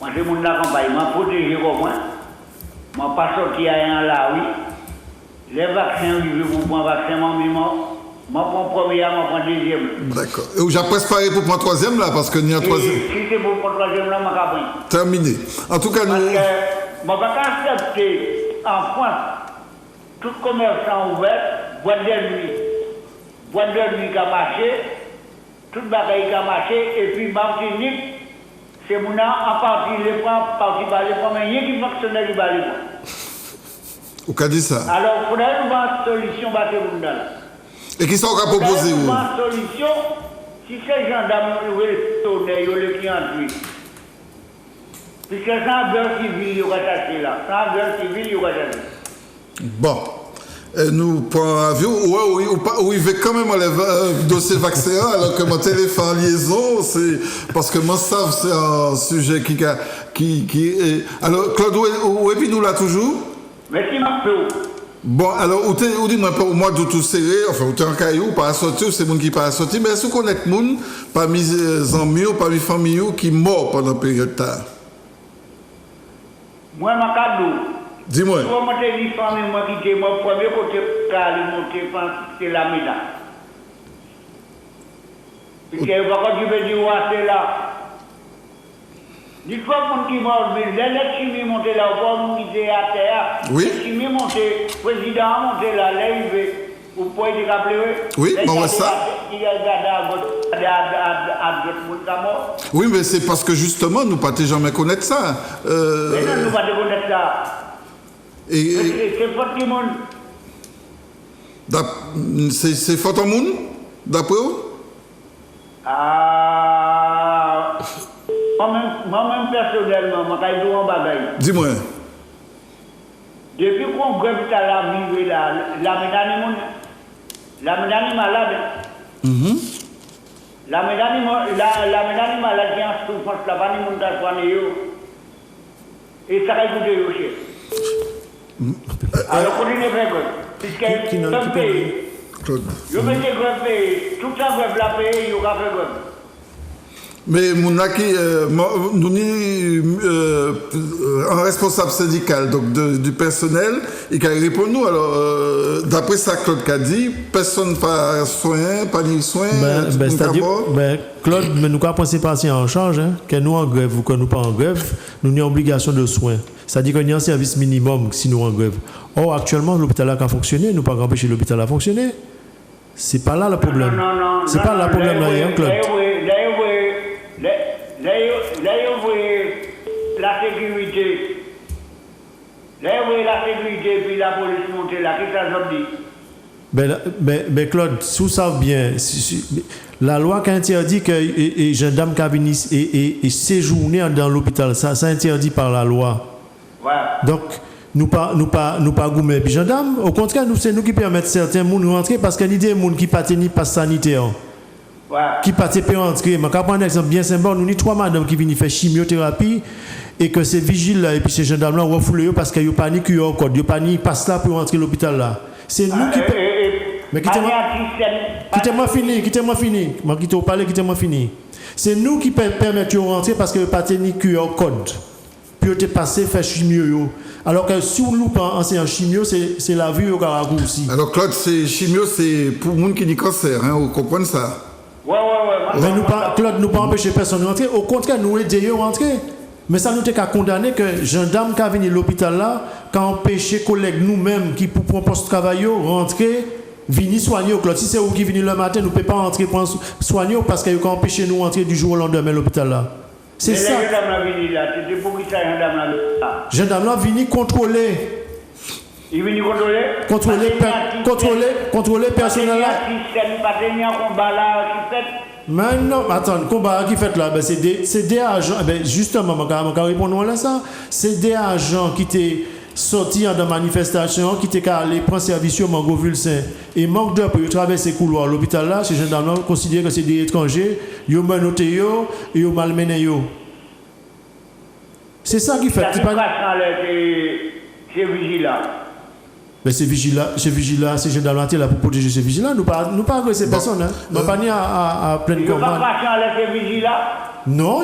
Moi, c'est mon campagne, m'a protégé comme moi. Je ne pas sorti en la rue. Les vaccins, je veux prendre un vaccin, je prends premier, je prends deuxième. D'accord. Et j'ai préparé pour prendre troisième là, parce que n'y a Et troisième. si c'est pour prendre troisième, là, je vais prendre. Terminé. En tout cas, Parce que nous. je ne vais pas accepter en France tout commerçant ouvert, boîte de nuit. Boîte de nuit qui a marché, toute bagaille qui a marché, et puis Martinique, c'est mon en partie, les prend, partie par les prend, mais rien qui fonctionne qui va les prendre. Ou qu'a dit ça? Alors, il faudrait nous voir une solution pour ce monde-là. Et qui sont encore proposés Nous où? voir une solution, si ces gendarmes ou les tonnerres, ou les clients, puisque sans guerre civile, il y aura cherché là. Sans guerre civile, il y aura cherché. Bon. Nous prenons un avion, où il veut quand même le dossier vaccin, alors que mon téléphone en liaison, c'est parce que moi, ça, c'est un sujet qui est. Alors, Claude, où est-ce nous là toujours? Merci, ma peu. Bon, alors, où dis-moi pas au mois d'août tout serré, enfin, où t'es en caillou, pas à sortir, ou c'est monde qui pas à sortir, mais est-ce qu'on connaît des gens, parmi les amis ou parmi les familles, qui morts pendant la période tard? Moi, ma cadeau. Dis-moi. Pour monter les familles, moi qui mon premier côté, c'est la médaille. Parce que quand tu veux dire, c'est là. Dis-toi, mon qui mort, mais les chimie monter là, on qui était à terre. Oui. Les chimie monter, le président a monté là, là, il veut. Vous pouvez dire rappeler, oui, bon, ça. Il a regardé à d'autres monde qui mort. Oui, mais c'est parce que justement, nous ne pouvons jamais connaître ça. Mais non, nous ne pouvons pas connaître ça. C'est faute du monde. C'est faute au monde, d'après vous? Ah. Moi-même personnellement, je vais dire un bagage. Dis-moi. Depuis qu'on grève à la vie, la médane malade. La médane malade qui est en souffrance, la vanne est montée soigner. Et ça va écouter aussi. Alors, on est vrai, puisque un pays, Claude. je vais dire grève, tout ça grève la pays, il y aura fait grève. Mais Mounaki, nous un responsable syndical donc du personnel, il répond nous. Alors, d'après ça, Claude qu'a dit, personne pas soin, pas ni soin. C'est-à-dire, Claude, mais nous avons pensé passer en charge, hein, que nous en grève ou que nous pas en grève, nous avons obligation de soins. C'est-à-dire qu'il y a un service minimum si nous en grève. Or, actuellement, l'hôpital a fonctionné, nous ne pouvons pas empêcher l'hôpital à fonctionner. C'est pas là le problème. Non. C'est pas là le problème, là, Claude. Là, vous voyez la sécurité. Là, vous voyez la sécurité, puis la police montée là. Qu'est-ce que ça veut dire? Mais Claude, si vous savez bien, la loi qui interdit que les gendarmes qui viennent et séjourner dans l'hôpital, ça interdit par la loi. Voilà. Donc, nous pas goumer les gendarmes. Au contraire, c'est nous qui permettons certains gens de rentrer parce qu'il y a des gens qui ne ni passe sanitaire. Voilà. Qui partent pas entrer. Je vais prendre un exemple bien simple. Nous avons 3 madames qui viennent faire chimiothérapie et que ces vigiles là et puis ces gendarmes là refoulent parce qu'ils n'ont pas ni QR code, ils n'ont pas ni passe là pour entrer à l'hôpital là. C'est nous qui. Mais quittez-moi fini. Je quitte au palais, quittez-moi fini. C'est nous qui permettons de rentrer parce que pas ni QR code. Puis te passer faire chimio. Alors que si on loupe en chimio, c'est la vie au garagou aussi. Alors Claude, c'est chimio, c'est pour les gens qui ont cancer, hein, vous comprenez ça? Ouais. Mais Claude, nous pas empêcher personne de rentrer. Au contraire, nous aidons à rentrer. Mais ça nous a condamné que gendarme qui a venu à l'hôpital là, qui a empêché collègues nous-mêmes qui pour un poste de travail rentrer, venir soigner. Claude, si c'est vous qui venez le matin, nous ne pouvons pas rentrer pour soigner parce qu'ils ont empêché nous de rentrer du jour au lendemain à l'hôpital là. C'est ça. Mais gendarme là venu là, c'était pour qui ça gendarme là? Gendarme là venu contrôler. Il vient Contrôler personnel là. Mais non, attends, combat qui fait là, c'est des agents, justement, je vais répondre à ça. C'est des agents qui étaient sortis dans la manifestation, qui étaient allés prendre service au Mango Vulsin. Et manque d'heure pour traverser les couloirs à l'hôpital là, ces gendarmes considèrent que c'est des étrangers, ils ont menotté, ils ont malmené. C'est ça qui fait. C'est vigilant. Mais ces vigilants, ces gendarmes là pour protéger ces vigilants. Nous pas agresser personne. Hein. Nous pas ni à pleine commande. Ils ne pas ces vigilants. Non,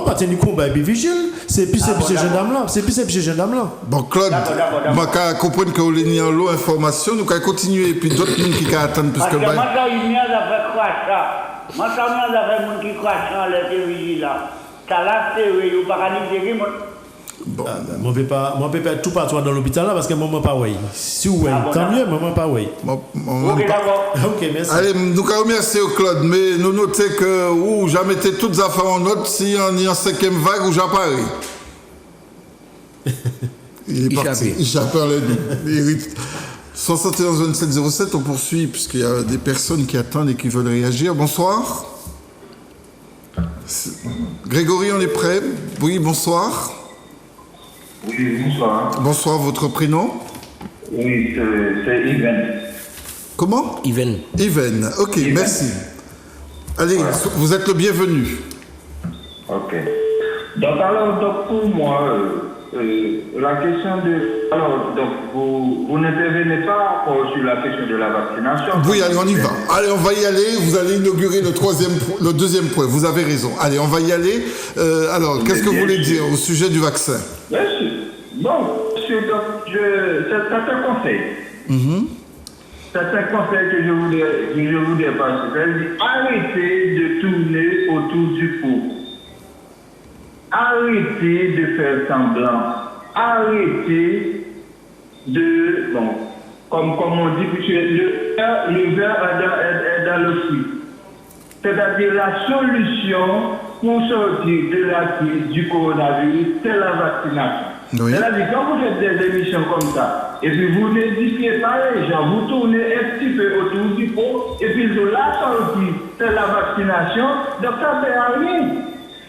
pas tenir combat et vigile. C'est plus ces gendarmes là. C'est plus ces gendarmes là. Bon Claude, je comprends que vous avez en l'eau information, nous allons continuer et puis d'autres gens qui attendent plus que moi ça il y a fait quoi ça. Moi ça il y a fait monde qui croit ça les vigilants. Ça là c'est ou pas ni dire bon. Moi je peux pas tout partout dans l'hôpital là parce que moi pas oui. Si oui, tant mieux, moi pas oui. OK d'accord. OK, merci. Allez, nous remercions Claude, mais nous notons que jamais été toutes les affaires en note si on est en 5e vague ou j'apparais. Il est parti. Il j'appelle les 71 27 07, on poursuit puisqu'il y a des personnes qui attendent et qui veulent réagir. Bonsoir. Grégory, on est prêt? Oui, bonsoir. Oui, bonsoir. Bonsoir, votre prénom? Oui, c'est Yven. Comment? Yven. Yven, ok, Yven. merci. Allez, voilà. Vous êtes le bienvenu. Ok. Donc, alors, pour moi, la question de... Alors, donc, vous n'intervenez pas encore sur la question de la vaccination. Oui, allez, on y va. Allez, on va y aller. Vous allez inaugurer le deuxième point. Vous avez raison. Allez, on va y aller. Alors, qu'est-ce que vous voulez dire au sujet du vaccin? Bien sûr. Bon, certains conseils. Certains conseils que je voudrais passer. Arrêtez de tourner autour du pot. Arrêtez de faire semblant. Arrêtez de... Bon, comme on dit, le verre est dans le fruit. C'est-à-dire la solution pour sortir de la crise du coronavirus, c'est la vaccination. Oui. C'est-à-dire quand vous faites des émissions comme ça, et puis vous n'édifiez pas les gens, vous tournez un petit peu autour du pot, et puis de la sortie, c'est la vaccination, donc ça ne fait rien.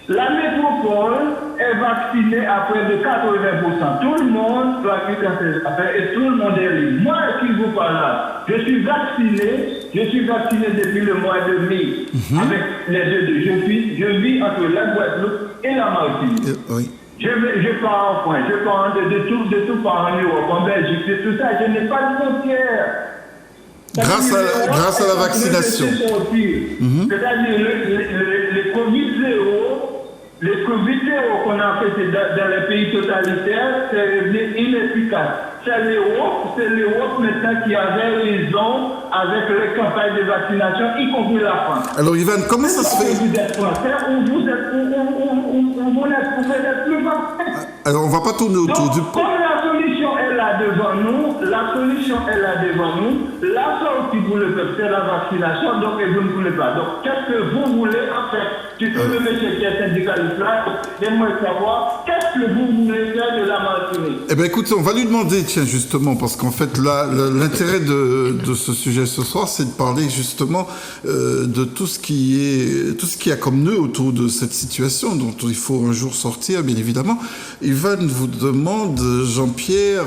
La métropole est vaccinée à près de 80%. Tout le monde doit quitter ses affaires et tout le monde est libre. Moi qui vous parle là, je suis vacciné depuis le mois de mai avec les deux. Je vis entre la Guadeloupe et la Martinique. Oui. Je pars en France, je pars de tout par en Europe, en Belgique, c'est tout ça. Je n'ai pas de frontières. Grâce à la vaccination. C'est-à-dire le Covid-0 qu'on a fait dans les pays totalitaires, c'est devenu inefficace. C'est l'Europe maintenant qui avait raison avec les campagnes de vaccination, y compris la France. Alors Ivan, comment ça se fait? Vous êtes français ou vous n'êtes plus français. Alors on va pas tourner autour du pot. Comme la solution est là devant nous, la sortie pour le peuple, c'est la vaccination, donc vous ne voulez pas. Donc qu'est-ce que vous voulez en fait? Tu sais, le monsieur qui est syndicaliste là, j'aimerais savoir qu'est-ce que vous voulez faire de la Martinique. Eh bien écoute, on va lui demander, tiens, justement, parce qu'en fait là, l'intérêt de ce sujet ce soir, c'est de parler justement de tout ce qui a comme nœud autour de cette situation dont il faut un jour sortir, bien évidemment. Ivan vous demande, Jean-Pierre,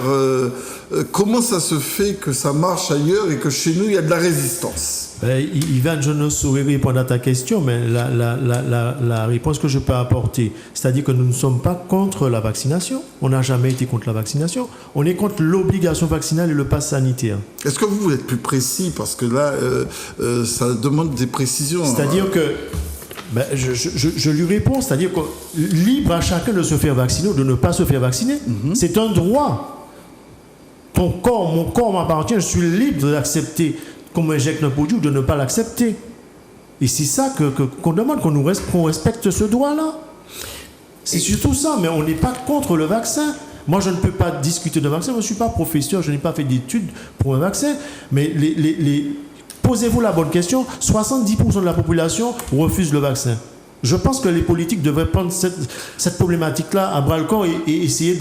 comment ça se fait que ça marche ailleurs et que chez nous il y a de la résistance? Ivan, je ne saurais répondre à ta question, mais la réponse que je peux apporter, c'est-à-dire que nous ne sommes pas contre la vaccination. On n'a jamais été contre la vaccination. On est contre l'obligation vaccinale et le pass sanitaire. Est-ce que vous voulez être plus précis? Parce que là, ça demande des précisions. C'est-à-dire que je lui réponds, c'est-à-dire que libre à chacun de se faire vacciner ou de ne pas se faire vacciner. C'est un droit. Ton corps, mon corps m'appartient, je suis libre d'accepter qu'on m'injecte un produit ou de ne pas l'accepter. Et c'est ça qu'on demande, qu'on respecte ce droit-là. C'est surtout ça, mais on n'est pas contre le vaccin. Moi, je ne peux pas discuter de vaccin, je ne suis pas professeur, je n'ai pas fait d'études pour un vaccin, mais posez-vous la bonne question, 70% de la population refuse le vaccin. Je pense que les politiques devraient prendre cette problématique-là à bras-le-corps et essayer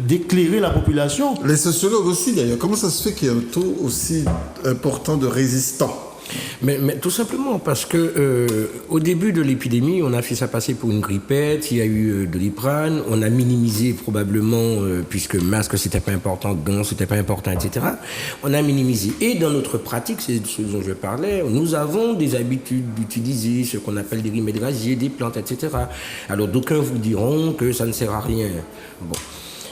d'éclairer la population. Les sociologues aussi, d'ailleurs. Comment ça se fait qu'il y ait un taux aussi important de résistants? Mais tout simplement parce que au début de l'épidémie, on a fait ça passer pour une grippette, il y a eu Doliprane, on a minimisé probablement, puisque masque c'était pas important, gants c'était pas important, etc. On a minimisé. Et dans notre pratique, c'est ce dont je parlais, nous avons des habitudes d'utiliser ce qu'on appelle des remèdes gaziers, des plantes, etc. Alors d'aucuns vous diront que ça ne sert à rien. Bon.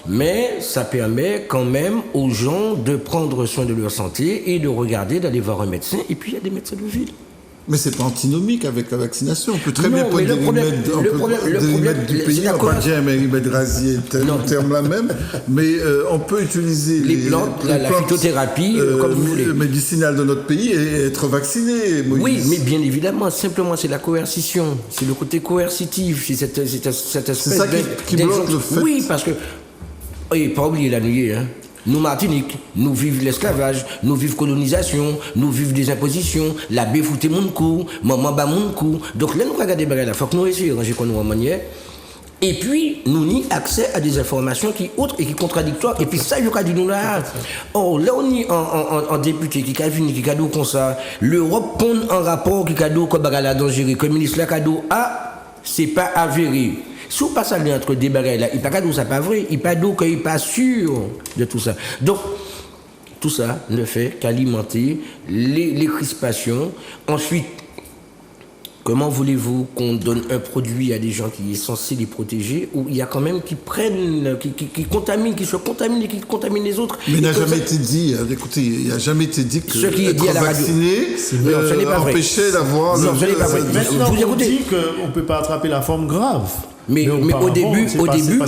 Mais ça permet quand même aux gens de prendre soin de leur santé et de regarder, d'aller voir un médecin. Et puis il y a des médecins de ville. Mais c'est pas antinomique avec la vaccination. On peut très bien prendre des remèdes du pays. On va pas dire mais remèdes rasiers, tel terme là même. Mais on peut utiliser les plantes, la phytothérapie, comme vous voulez. Médicinale de notre pays et être vacciné. Moïse. Oui, mais bien évidemment, simplement c'est la coercition, c'est le côté coercitif, c'est cette espèce. C'est ça qui bloque le fait. Oui, parce que et pas oublier la nuit, hein. Nous, Martinique, nous vivons l'esclavage, nous vivons colonisation, nous vivons des impositions, la béfouté mon cou, maman bat mon cou. Donc là, nous regardons des bagages là, il faut que nous essayions de ranger comme nous en manière. Et puis, nous avons accès à des informations qui autres et qui contradictoires. Et puis ça, je dis nous là. Oh, là, on est en député qui a venu, qui a dit comme ça. L'Europe pond un rapport qui a dit que bagala dangereux, que le ministre là a dit c'est pas avéré. Si on passe entre des bagages là, il n'y a pas de ça pas vrai, il n'y a pas d'eau qu'il n'est pas sûr de tout ça. Donc, tout ça ne fait qu'alimenter les crispations. Ensuite, comment voulez-vous qu'on donne un produit à des gens qui est censé les protéger, où il y a quand même qui prennent, qui contaminent, qui se contaminent et qui contaminent les autres? Mais il n'a jamais été dit, écoutez, il n'a jamais été dit que ce qui est dit à la radio, empêchait d'avoir... Non, ce n'est pas vrai. Maintenant, on dit qu'on ne peut pas attraper la forme grave. Mais au début,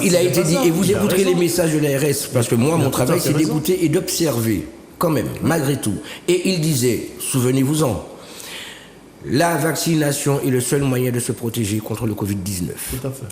il a été dit, et vous écouterez les messages de l'ARS, parce que moi, mon travail, c'est d'écouter et d'observer, quand même, malgré tout. Et il disait, souvenez-vous-en, la vaccination est le seul moyen de se protéger contre le Covid-19. Tout à fait.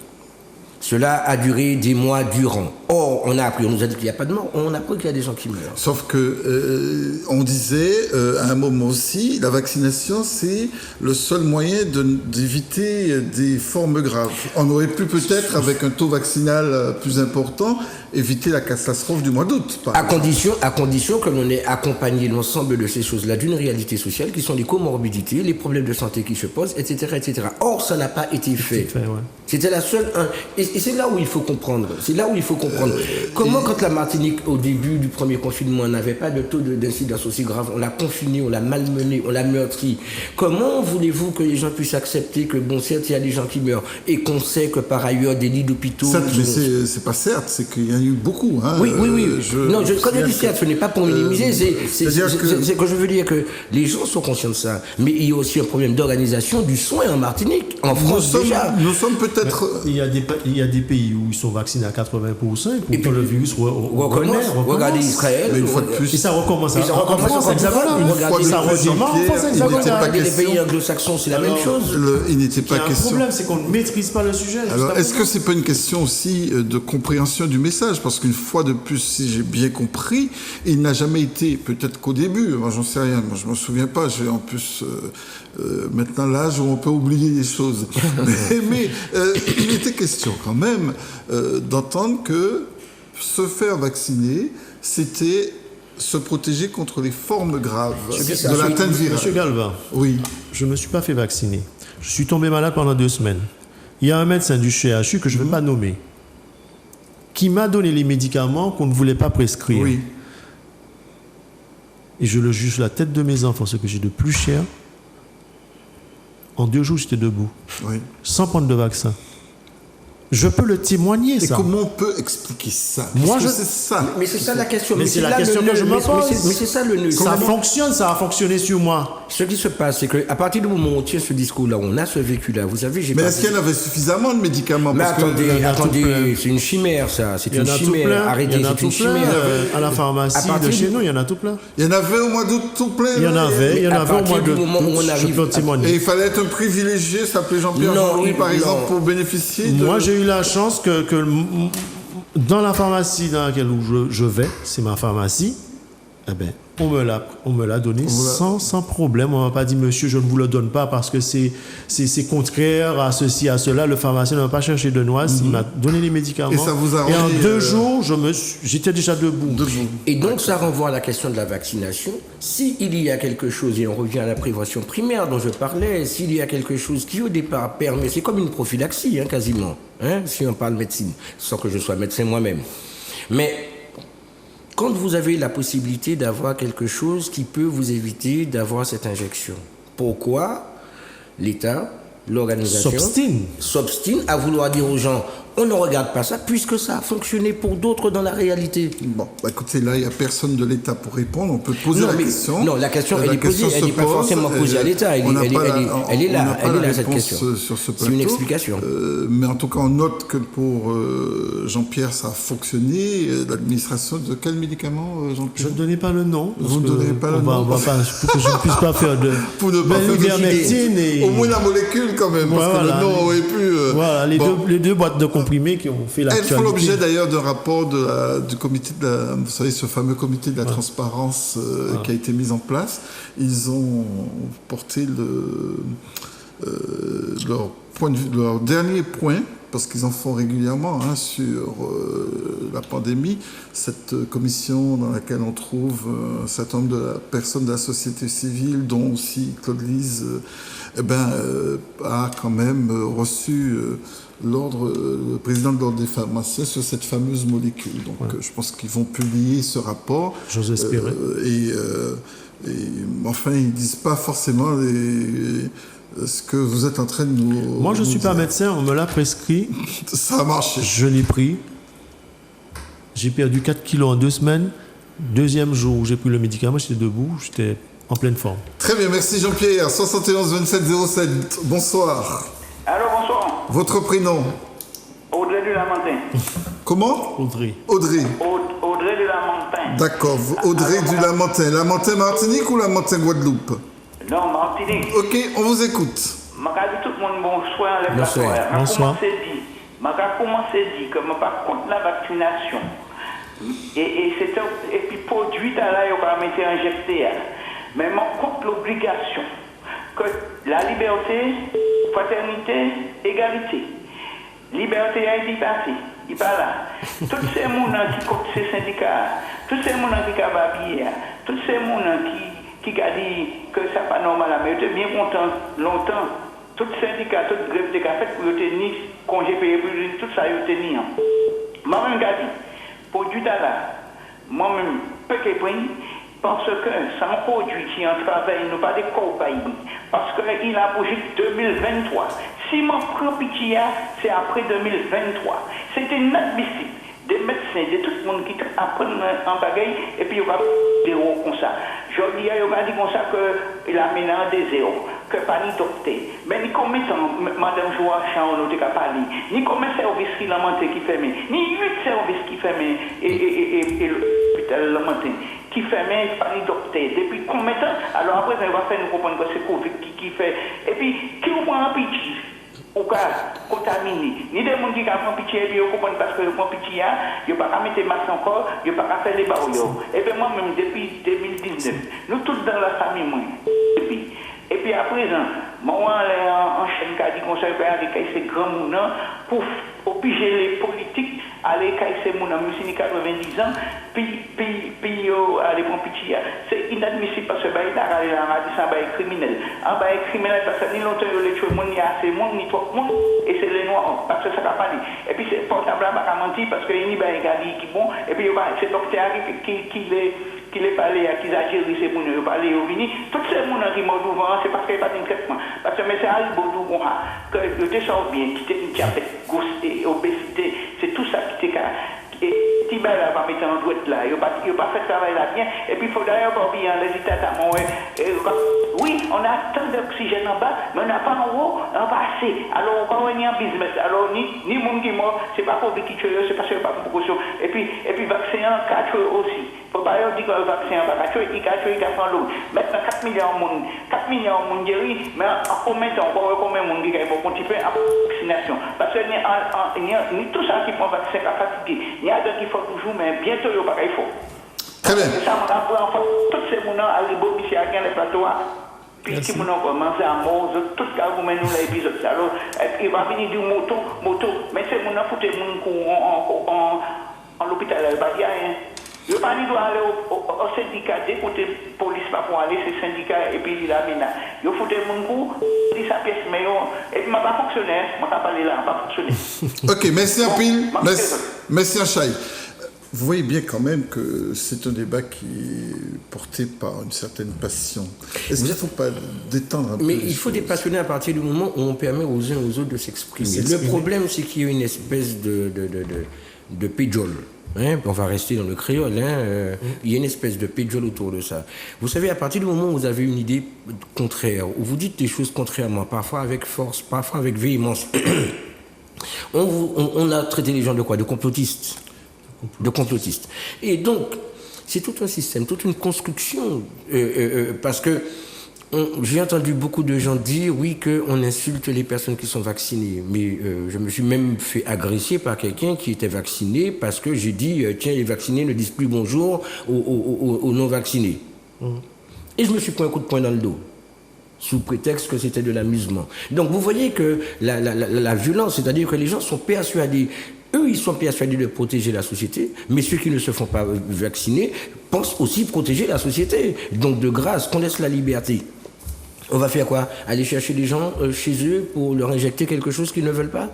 Cela a duré des mois durant. Or, on a appris, on nous a dit qu'il n'y a pas de mort, on a appris qu'il y a des gens qui meurent. Sauf que, on disait, à un moment aussi, la vaccination, c'est le seul moyen d'éviter des formes graves. On aurait pu peut-être, avec un taux vaccinal plus important, éviter la catastrophe du mois d'août. À condition que l'on ait accompagné l'ensemble de ces choses-là d'une réalité sociale, qui sont les comorbidités, les problèmes de santé qui se posent, etc., etc. Or, ça n'a pas été fait. Ouais. C'était la seule. Et c'est là où il faut comprendre. Comment, quand la Martinique, au début du premier confinement, n'avait pas de taux d'incidence aussi grave, on l'a confiné, on l'a malmené, on l'a meurtri. Comment voulez-vous que les gens puissent accepter que, bon, certes, il y a des gens qui meurent et qu'on sait que par ailleurs, des lits d'hôpitaux. Certes, mais c'est pas certes, c'est qu'il y en a eu beaucoup. Hein. Oui. Quand je dis certes, ce n'est pas pour minimiser, c'est que je veux dire que les gens sont conscients de ça. Mais il y a aussi un problème d'organisation du soin en Martinique, en France déjà. Nous sommes peut-être. Il y a des pays où ils sont vaccinés à 80% et pour que le virus recommence. Regardez Israël. Mais une fois de plus. Et ça recommence. Regardez les pays anglo-saxons, c'est la même chose. Il n'était pas question. Le problème, c'est qu'on ne maîtrise pas le sujet. Alors, est-ce que c'est pas une question aussi de compréhension du message? Parce qu'une fois de plus, si j'ai bien compris, il n'a jamais été, peut-être qu'au début, moi j'en sais rien, moi je me souviens pas, j'ai en plus maintenant l'âge où on peut oublier les choses. mais il était question quand même d'entendre que se faire vacciner, c'était se protéger contre les formes graves de l'atteinte virale. Monsieur Galva, oui. Je ne me suis pas fait vacciner. Je suis tombé malade pendant 2 semaines. Il y a un médecin du CHU que je ne vais pas nommer qui m'a donné les médicaments qu'on ne voulait pas prescrire. Oui. Et je le juge la tête de mes enfants, ce que j'ai de plus cher. En 2 jours, j'étais debout, sans prendre de vaccin. Je peux le témoigner, ça. Et comment on peut expliquer ça? Moi, c'est ça. Mais c'est ça la question. Mais c'est la question que je me pose. Mais c'est ça le nœud. Ça fonctionne, ça a fonctionné sur moi. Ce qui se passe, c'est qu'à partir du moment où on tient ce discours-là, on a ce vécu-là. Vous savez, mais est-ce qu'il y en avait suffisamment de médicaments? Mais attendez, c'est une chimère, ça. C'est une chimère. Arrêtez, c'est une chimère. À la pharmacie de chez nous, il y en a tout plein. Il y en avait au mois d'août tout plein. Il y en avait au mois d'août. Je peux témoigner. Et il fallait être un privilégié, s'appeler Jean-Pierre Jean-Louis, par exemple, pour bénéficier de... Moi, j'ai eu la chance que dans la pharmacie dans laquelle je vais, c'est ma pharmacie, eh ben, on me l'a donné sans problème. On ne m'a pas dit, monsieur, je ne vous le donne pas parce que c'est contraire à ceci, à cela. Le pharmacien n'a pas cherché de noise. Il m'a donné les médicaments. Et ça vous a Et en 2 jours, j'étais déjà debout. Et donc, ça renvoie à la question de la vaccination. S'il y a quelque chose, et on revient à la prévention primaire dont je parlais, s'il y a quelque chose qui, au départ, permet... C'est comme une prophylaxie, quasiment, si on parle médecine, sans que je sois médecin moi-même. Mais... quand vous avez la possibilité d'avoir quelque chose qui peut vous éviter d'avoir cette injection, pourquoi l'État, l'organisation s'obstine à vouloir dire aux gens on ne regarde pas ça puisque ça a fonctionné pour d'autres dans la réalité? Bon, écoutez, là, il n'y a personne de l'État pour répondre. On peut poser la question. Non, la question, elle est posée. Elle n'est pas forcément posée à l'État. Elle est là, cette question. C'est une explication. Mais en tout cas, on note que pour Jean-Pierre, ça a fonctionné. L'administration de quel médicament, Jean-Pierre? Je ne donnais pas le nom. Vous ne donnez pas le nom? Pour que je ne puisse pas faire de... pour ne pas faire de... Au moins la molécule, quand même, parce que le nom aurait pu... Voilà, les deux boîtes de comprimés qui ont fait l'actualité. Elles font l'objet d'ailleurs d'un rapport du comité vous savez, ce fameux comité de la transparence qui a été mis en place. Ils ont porté leur dernier point, parce qu'ils en font régulièrement sur la pandémie, cette commission dans laquelle on trouve un certain nombre de personnes de la société civile, dont aussi Claude Lise, a quand même reçu le président de l'ordre des pharmaciens sur cette fameuse molécule. Donc je pense qu'ils vont publier ce rapport. J'ose espérer. Enfin, ils ne disent pas forcément ce que vous êtes en train de nous... Moi, je ne suis pas médecin, on me l'a prescrit. Ça a marché. Je l'ai pris. J'ai perdu 4 kilos en 2 semaines. 2e jour où j'ai pris le médicament, j'étais debout, j'étais en pleine forme. Très bien, merci Jean-Pierre. 71 27 07, bonsoir. Allô, bonsoir. Votre prénom? Audrey du Lamentin. Comment? Audrey. Audrey du Lamentin. D'accord, Audrey du Lamentin. Lamentin Martinique ou Lamentin Guadeloupe? Non, Martinique. Ok, on vous écoute. Je dis tout le monde bonsoir. Bonsoir. Je commence à dire que je ne suis pas contre la vaccination. Et puis, produit, là, il va mettre injecté. Mais je contre l'obligation que la liberté, fraternité, égalité. Liberté a été passée. Il pas là. Tous ces gens qui comptent ces syndicats, tous ces gens qui cababillent, tous ces gens qui a dit que ça n'est pas normal, mais j'étais bien content longtemps Tout syndicat, toute grève de café pour tenir congé payé pour tout ça, ils tenir. Moi-même, gadi, pour du là, moi-même, peu que prendre, parce que sans produit qui en travail, nous pas de compagnie. Parce qu'il a projet 2023. Si mon prends pitié, c'est après 2023. C'est inadmissible. Des médecins, de tout le monde qui apprennent en bagaille, et puis il va zéro comme ça. Je dis, il va dire comme ça qu'il a mené des zéros, que pas ni docteur. Mais ni combien de temps, Madame Joa Chan, on n'a pas parlé, ni combien de services qui lamenté qui ferment, ni 8 services qui ferment, et l'hôpital lamenté qui ferment, pas ni docteur. Depuis combien de temps? Alors après, il va faire nous comprendre que c'est Covid qui fait. Et puis, qui vous prend en pitié? Ou cas contaminé. Ni des gens qui ont pitié, ils comprennent parce que mon pitié, ils n'ont pas mettre masque encore, ils n'ont pas faire les barrières. Et bien moi-même, depuis 2019, nous tous dans la famille, moi. Et puis à présent, moi, en chaîne, qui dit qu'on s'est fait avec ces grands mounons pour obliger les politiques à aller avec ces mounons, nous 90 ans, puis aller pour pitié. C'est inadmissible parce que il a un criminel. Un bail criminel parce que ni longtemps il a tué le monde, ni assez monde, ni trop monde, et c'est les noirs, parce que ça va pas dire. Et puis c'est portable à mentir parce qu'il y a un gars qui bon, et puis c'est docteur qui les parlé, qui a géré ces gens, ils parlé au vini. Tous ces gens qui sont devant, c'est parce qu'il n'y a pas de traitement. Parce que c'est un Bodou que le descend bien, qui était une diabète, obésité, c'est tout ça qui était et Tibet va mettre en droite là, il n'a pas fait travail là bien, et puis il faut d'ailleurs pas oublier les États oui, on a tant d'oxygène en bas, mais on n'a pas en haut, on va assez. Alors on va venir en business. Alors ni monde qui est mort, c'est pas pour qui tue, c'est parce qu'il n'y a pas de précaution. Et puis vaccin en 4 aussi. Il ne faut pas dire que le vaccin va tuer, il va tuer, il va prendre l'autre. Maintenant 4 millions de monde guéris, mais en combien de temps, combien de monde qui va continuer à vaccination? Parce que ni tout ça qui prend vaccin à fatiguer. Il y a d'autres qui font toujours, mais bientôt il n'y a pas qu'il faut. Très bien. Et ça, on apprend tous ces gens à arriver ici à les plateaux. Puis qui m'ont commencé à manger, tout ce que vous menez dans l'épisode. Alors, il va venir du moto. Mais ces gens foutent en l'hôpital. Il n'y a pas ni doit aller au syndicat, d'écouter la police pour aller au syndicat et puis il a mené. Il faut des gens qui disent sa pièce, mais il ne m'a pas fonctionné. Je ne vais pas parler là, pas fonctionné. Ok, merci un pile. Merci un Chaï. Vous voyez bien quand même que c'est un débat qui est porté par une certaine passion. Est-ce qu'il ne faut pas détendre un peu? Mais il faut dépassionner à partir du moment où on permet aux uns aux autres de s'exprimer. Le problème, c'est qu'il y a une espèce de péjole. Hein, on va rester dans le créole. Il y a une espèce de péjole autour de ça. Vous savez, à partir du moment où vous avez une idée contraire, où vous dites des choses contrairement, parfois avec force, parfois avec véhémence, on a traité les gens de quoi? De complotistes. Et donc, c'est tout un système, toute une construction. Parce que j'ai entendu beaucoup de gens dire, oui, qu'on insulte les personnes qui sont vaccinées. Mais je me suis même fait agresser par quelqu'un qui était vacciné parce que j'ai dit, tiens, les vaccinés ne disent plus bonjour aux non-vaccinés. Et je me suis pris un coup de poing dans le dos, sous prétexte que c'était de l'amusement. Donc vous voyez que la violence, c'est-à-dire que les gens sont persuadés. Eux, ils sont persuadés de protéger la société, mais ceux qui ne se font pas vacciner pensent aussi protéger la société. Donc, de grâce, qu'on laisse la liberté. On va faire quoi? Aller chercher des gens chez eux pour leur injecter quelque chose qu'ils ne veulent pas?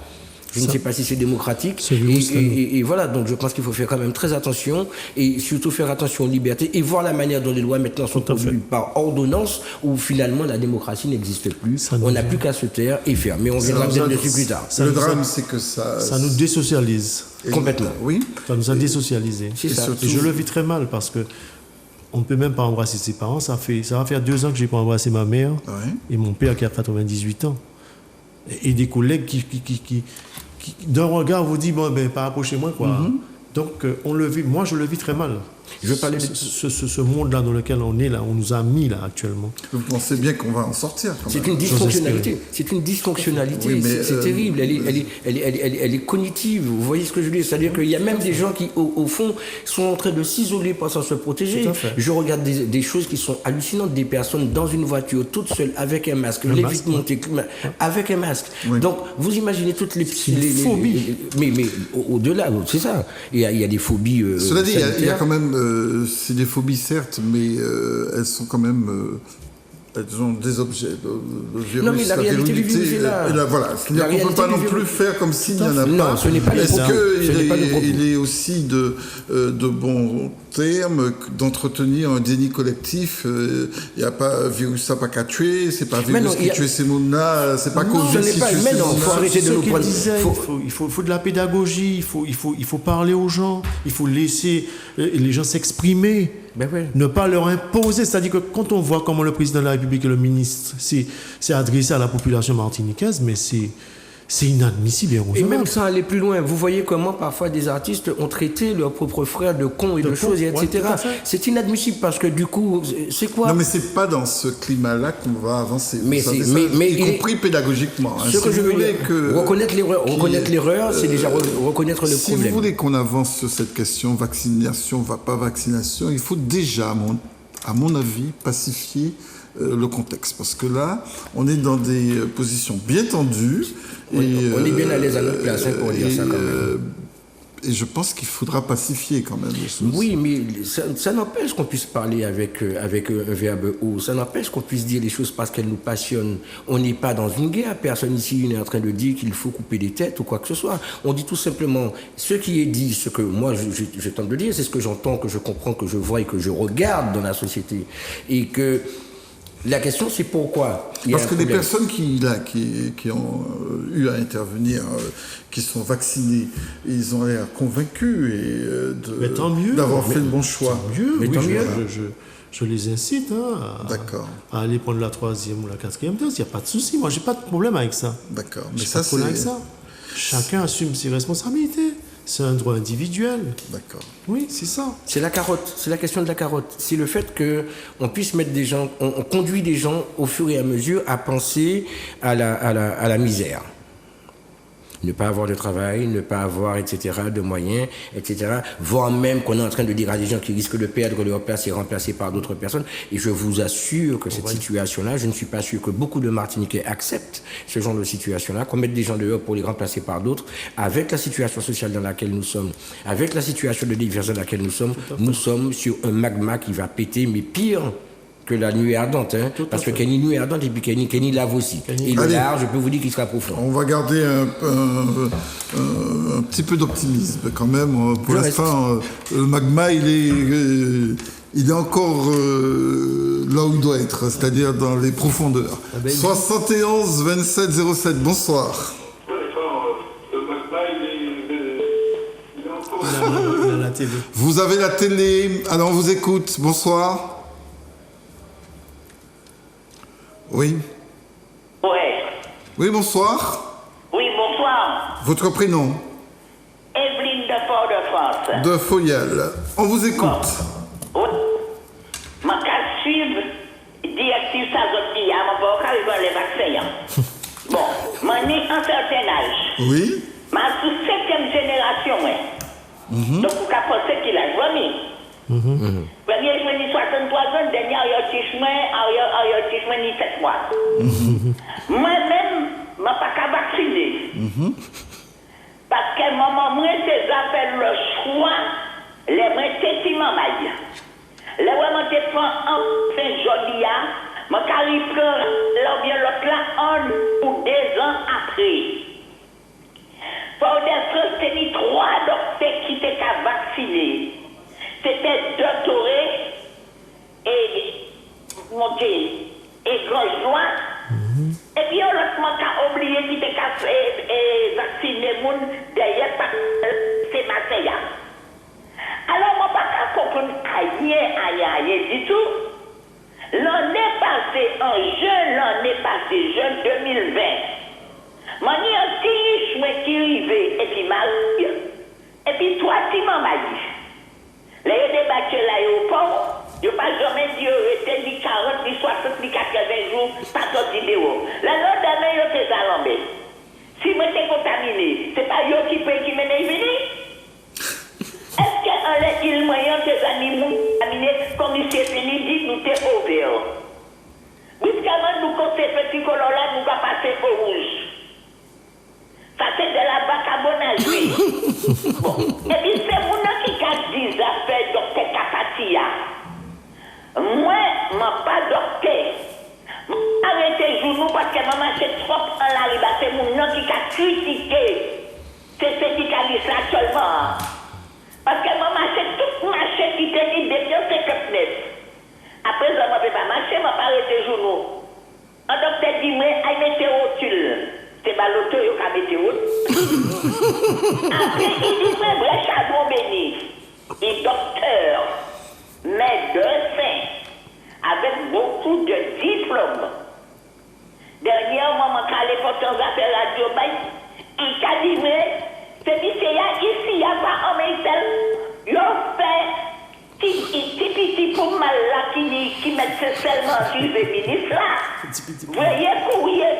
Je ne sais pas si c'est démocratique. Et voilà, donc je pense qu'il faut faire quand même très attention et surtout faire attention aux libertés et voir la manière dont les lois maintenant sont prévues par ordonnance où finalement la démocratie n'existe plus. On n'a plus qu'à se taire et faire. Mais on verra bien dessus plus tard. Le drame, c'est que ça nous désocialise. Complètement. Oui. Ça nous a désocialisés. C'est ça. Et je le vis très mal parce que on ne peut même pas embrasser ses parents. Ça va faire 2 ans que je n'ai pas embrassé ma mère et mon père qui a 98 ans. Et des collègues qui d'un regard vous dit bon ben pas approchez-moi quoi. Donc on le vit, moi je le vis très mal. Je parlais de ce monde-là dans lequel on est là, on nous a mis là actuellement. Vous pensez bien qu'on va en sortir quand même. C'est une dysfonctionnalité. C'est une dysfonctionnalité. Oui, c'est terrible. Elle est cognitive. Vous voyez ce que je veux dire? C'est-à-dire qu'il y a même des gens qui, au fond, sont en train de s'isoler sans se protéger. Je regarde des choses qui sont hallucinantes. Des personnes dans une voiture, toutes seules, avec un masque, les vitres montées, avec un masque. Oui. Donc, vous imaginez toutes les phobies. Mais au-delà, c'est ça. Il y a des phobies. Cela dit, il y a quand même. C'est des phobies certes, mais elles sont quand même Elles ont des objets, le virus, Non, mais la réalité du virus est là. Et là, voilà. C'est-à-dire qu'on ne peut pas non plus faire comme s'il n'y en a pas. Non, ce n'est pas le propos. Il est aussi de bons termes d'entretenir un déni collectif. Il n'y a pas virus, ça n'a pas qu'à tuer. C'est pas virus qui tue ces gens-là. C'est pas Covid qui tue ces gens-là. Il faut arrêter de nous prendre. Il faut de la pédagogie. Il faut parler aux gens. Il faut laisser les gens s'exprimer. Ben ouais. Ne pas leur imposer. C'est-à-dire que quand on voit comment le président de la République et le ministre s'est adressé à la population martiniquaise, mais c'est inadmissible. Et même sans aller plus loin, vous voyez comment parfois des artistes ont traité leurs propres frères de cons et de choses, etc. C'est inadmissible parce que du coup, c'est quoi? Non, mais c'est pas dans ce climat-là qu'on va avancer. Mais y compris pédagogiquement. Ce que je veux dire, reconnaître l'erreur, c'est déjà reconnaître le problème. Si vous voulez qu'on avance sur cette question vaccination, pas vaccination, il faut déjà, à mon avis, pacifier le contexte. Parce que là, on est dans des positions bien tendues. On est bien à l'aise à notre place pour dire ça quand même. Et je pense qu'il faudra pacifier quand même les choses. Oui, mais ça n'empêche qu'on puisse parler avec un verbe haut. Ça n'empêche qu'on puisse dire les choses parce qu'elles nous passionnent. On n'est pas dans une guerre. Personne ici n'est en train de dire qu'il faut couper des têtes ou quoi que ce soit. On dit tout simplement ce qui est dit, ce que moi je tente de dire, c'est ce que j'entends, que je comprends, que je vois et que je regarde dans la société. Et que la question, c'est pourquoi. Parce que les personnes qui ont eu à intervenir, qui sont vaccinées, ils ont l'air convaincus d'avoir fait le bon choix. Tant mieux. Je les incite à aller prendre la 3e ou la 4e dose. Il n'y a pas de souci. Moi, je n'ai pas de problème avec ça. D'accord. Mais ça, c'est avec ça. Chacun assume ses responsabilités. C'est un droit individuel. D'accord. Oui, c'est ça. C'est la carotte, c'est la question de la carotte. C'est le fait qu'on puisse mettre des gens, on conduit des gens au fur et à mesure à penser à la misère. Ne pas avoir de travail, ne pas avoir, etc., de moyens, etc., voire même qu'on est en train de dire à des gens qui risquent de perdre leur place et remplacés par d'autres personnes. Et je vous assure que cette situation-là, je ne suis pas sûr que beaucoup de Martiniquais acceptent ce genre de situation-là, qu'on mette des gens dehors pour les remplacer par d'autres. Avec la situation sociale dans laquelle nous sommes, avec la situation de diversion dans laquelle nous sommes sur un magma qui va péter, mais pire que la nuée ardente, parce que Kenny nuée ardente et puis Kenny lave aussi. Et le lard, je peux vous dire qu'il sera profond. On va garder un petit peu d'optimisme quand même. Pour l'instant, le magma, il est encore là où il doit être, c'est-à-dire dans les profondeurs. 71 27 07, bonsoir. Il a la télé. Vous avez la télé, alors on vous écoute, bonsoir. Oui. Ouais. Oui, bonsoir. Oui, bonsoir. Votre prénom? Evelyne de Fort-de-France. De Foyel. On vous écoute. Oui. Ma carte suivre, directive ça sorti, à mon beau arrive les vaccins. Bon, ma ni un certain âge. Oui. Ma sous 7e génération, Donc, vous pouvez penser qu'il a jamais. Premier, je me dis 63 ans, dernier, il y a ni 7 mois. Moi-même, je ne suis pas vacciné. Parce qu'à un moment, moi, c'est appelle le choix, les moins tétiments mailles. Les vraiment te prends en Saint-Jodia, je vais prendre l'autre là, 1 ou 2 ans après. Pour d'être tenu 3 docteurs qui étaient vaccinés. C'était doctoré et Grosjean. Et puis, on a oublié qu'il était vacciné derrière c'est Marseille. Alors, moi, je ne comprends rien du tout. L'année passée, l'année passée, jeune 2020, moi, il y a un petit chemin qui arrivait et puis Marie, et puis toi, tu m'as dit. Les débattus à l'aéroport, je n'ai pas jamais dit arrêter ni 40, ni 60, ni 80 jours, pas de vidéo. La note d'année, je t'ai alambé. Si je suis contaminé, ce n'est pas eux qui m'ont venu. Est-ce qu'il moyen des animaux contaminés, comme il s'est fini, dit nous t'es ouvert. Puisqu'avant nous, quand ces petits colons-là, nous va passer au rouge. Ça, c'est de la vacabonage. Bon. Et puis, c'est mon qui a dit affaires docteur Kapatia. Moi, je ne suis pas docteur. arrêtez journaux parce que maman c'est trop en la riba, c'est mon nom qui a critiqué ces syndicalistes là seulement. Parce que maman c'est tout marché qui tenait des 59. Après ça, je ne peux pas marcher, je ne peux pas arrêter journaux. Un docteur dit, mais il mettait rotule. C'est pas l'auto qui a mis rotule. Après, il dit, mais vrai charbon béni. Et docteur, médecin, avec beaucoup de diplômes. Dernièrement, je suis allé pour ton affaire radio, il a dit, mais c'est ici, il n'y a pas un médecin. Il a fait petit pour mal là qui met seulement sur le ministre là. Voyez courrier,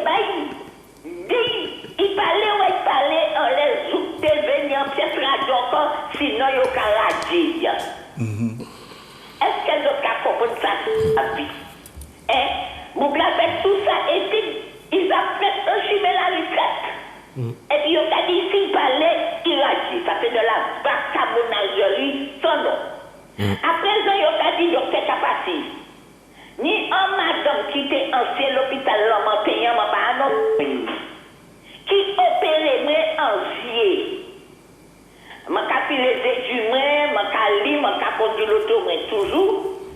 il parlait ou il parlait, on les zouk de venir en pièce radio encore, sinon il y a radio. Est-ce que les autres comprennent ça? Hein? Vous avez tout ça et puis ils ont fait un chimé la retraite. Et puis ils ont dit s'il parlait, il a dit, ça fait de la bacamonagerie sans nom. Après ça, ils ont dit docteur Kapassi. Ni un madame qui était ancien l'hôpital l'homme payant, mais pas un autre qui opérait moi ancien. Je suis les étudiants, je suis je conduire l'auto, toujours.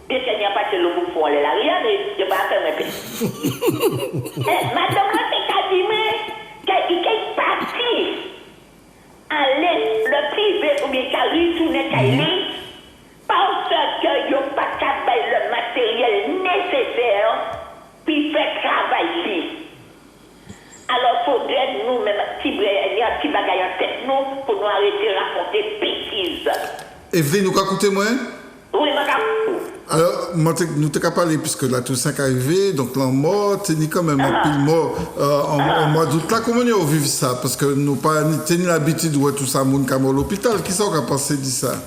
Bien qu'il n'y a pas de le bouffon, elle est là, rien, mais je ne vais pas faire mes pays. Madame, c'est dit qu'il est parti aller le privé ou bien qu'il retourne parce qu'il n'y a pas le matériel nécessaire pour faire travail. Alors, il faudrait nous-mêmes, petit bagage en tête, nous, pour nous arrêter de raconter bêtises. Evelyne, nous pouvons écouter moi? Oui, ma alors, nous t'ai parlé, puisque la Toussaint est arrivée, donc la mort, t'es quand même un pile mort en mois d'août. Là, comment on vit ça? Parce que nous pas tenu l'habitude de voir tout ça, mon camo à l'hôpital. Qui ça qui a pensé de ça?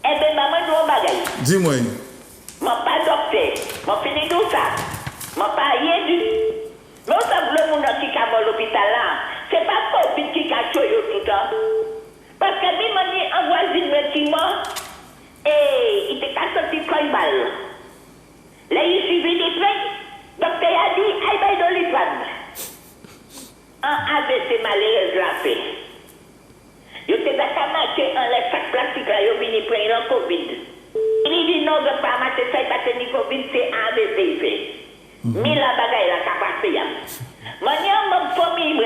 Eh bien, maman, nous, on bagaille. Dis-moi. Je ne suis pas docteur. Je fini tout ça. Je ne suis pas rien du tout. Mais on sait le monde qui est à l'hôpital là. Ce n'est pas Covid qui a tué tout le temps. Parce que même on est en voisin qui mort, et il était qu'à sortir comme une balle. Là, il suivait des plaintes. Le docteur a dit, aïe, aïe, dans les pannes. Un AVC malheureux l'a fait. Il était d'accord marqué en les sacs plastiques là, il est venu prendre le Covid. Il dit non, je ne peux pas marcher ça, il va tenir Covid, c'est AVC il fait. Mais la bagaille là, ça passe. Maintenant, mon famille,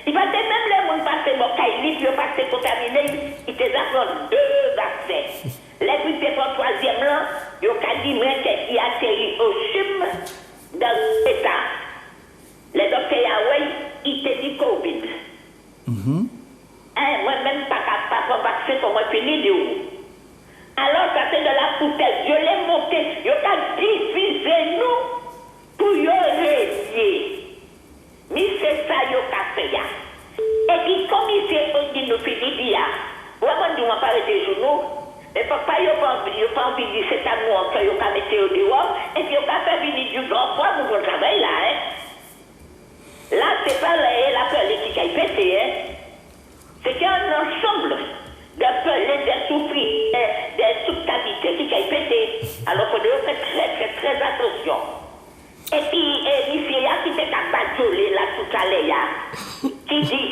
il va même les gens passer mon caille, il va passer contaminé, il te apprend 2 vaccins. Les plus de 3e là, il a dit qu'il atterrit au CHUM dans l'État. Les docteurs, il te dit Covid. Moi-même, pas capable de vaccin pour moi finir de où. Alors, ça c'est de la foutaise. Je l'ai monté, il a diffusé nous pour y régner. Mais c'est ça, il a fait. Et puis, comme il s'est dit, nous finit, vraiment, nous n'avons pas des journaux. Mais papa, il n'a pas envie de dire c'est à nous qu'il a mis au dehors. Et puis, il a fait venir du grand poids pour le travail là. Là, c'est pas la pelle qui a pété. C'est qu'il y a un ensemble de pelles, des souffrir, des sous-cavités qui a pété. Alors, il faut faire très attention. Et puis, il y a qui était capable de là tout à l'heure. Qui dit,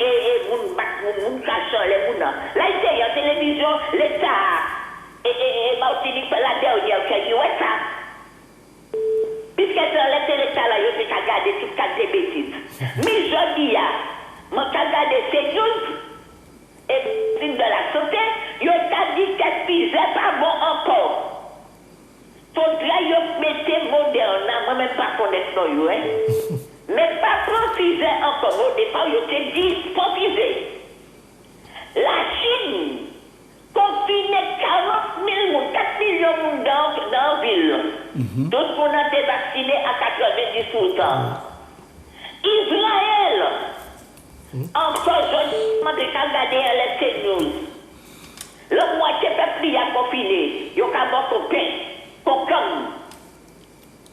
moun cachant les moun. Là, il y a la télévision, l'État. Et Martinique fait la dernière qui dit, ouais, ça. Puisque dans l'État, là, il y a regardé toutes les bêtises. Mais je dis, je regarde ces news. Et de la santé, il a dit que c'est pas bon encore. Faudrait mettre moderne, moi-même pas connaître non, mais pas profisé encore. Au départ, il a dit profisé. La Chine confine 40 000, 4 millions de monde dans la ville. Tout le monde a été vacciné à 90%. Israël, encore, je demande de regarder les news. Le moitié peuple y a confiné. Il y a beaucoup de pain.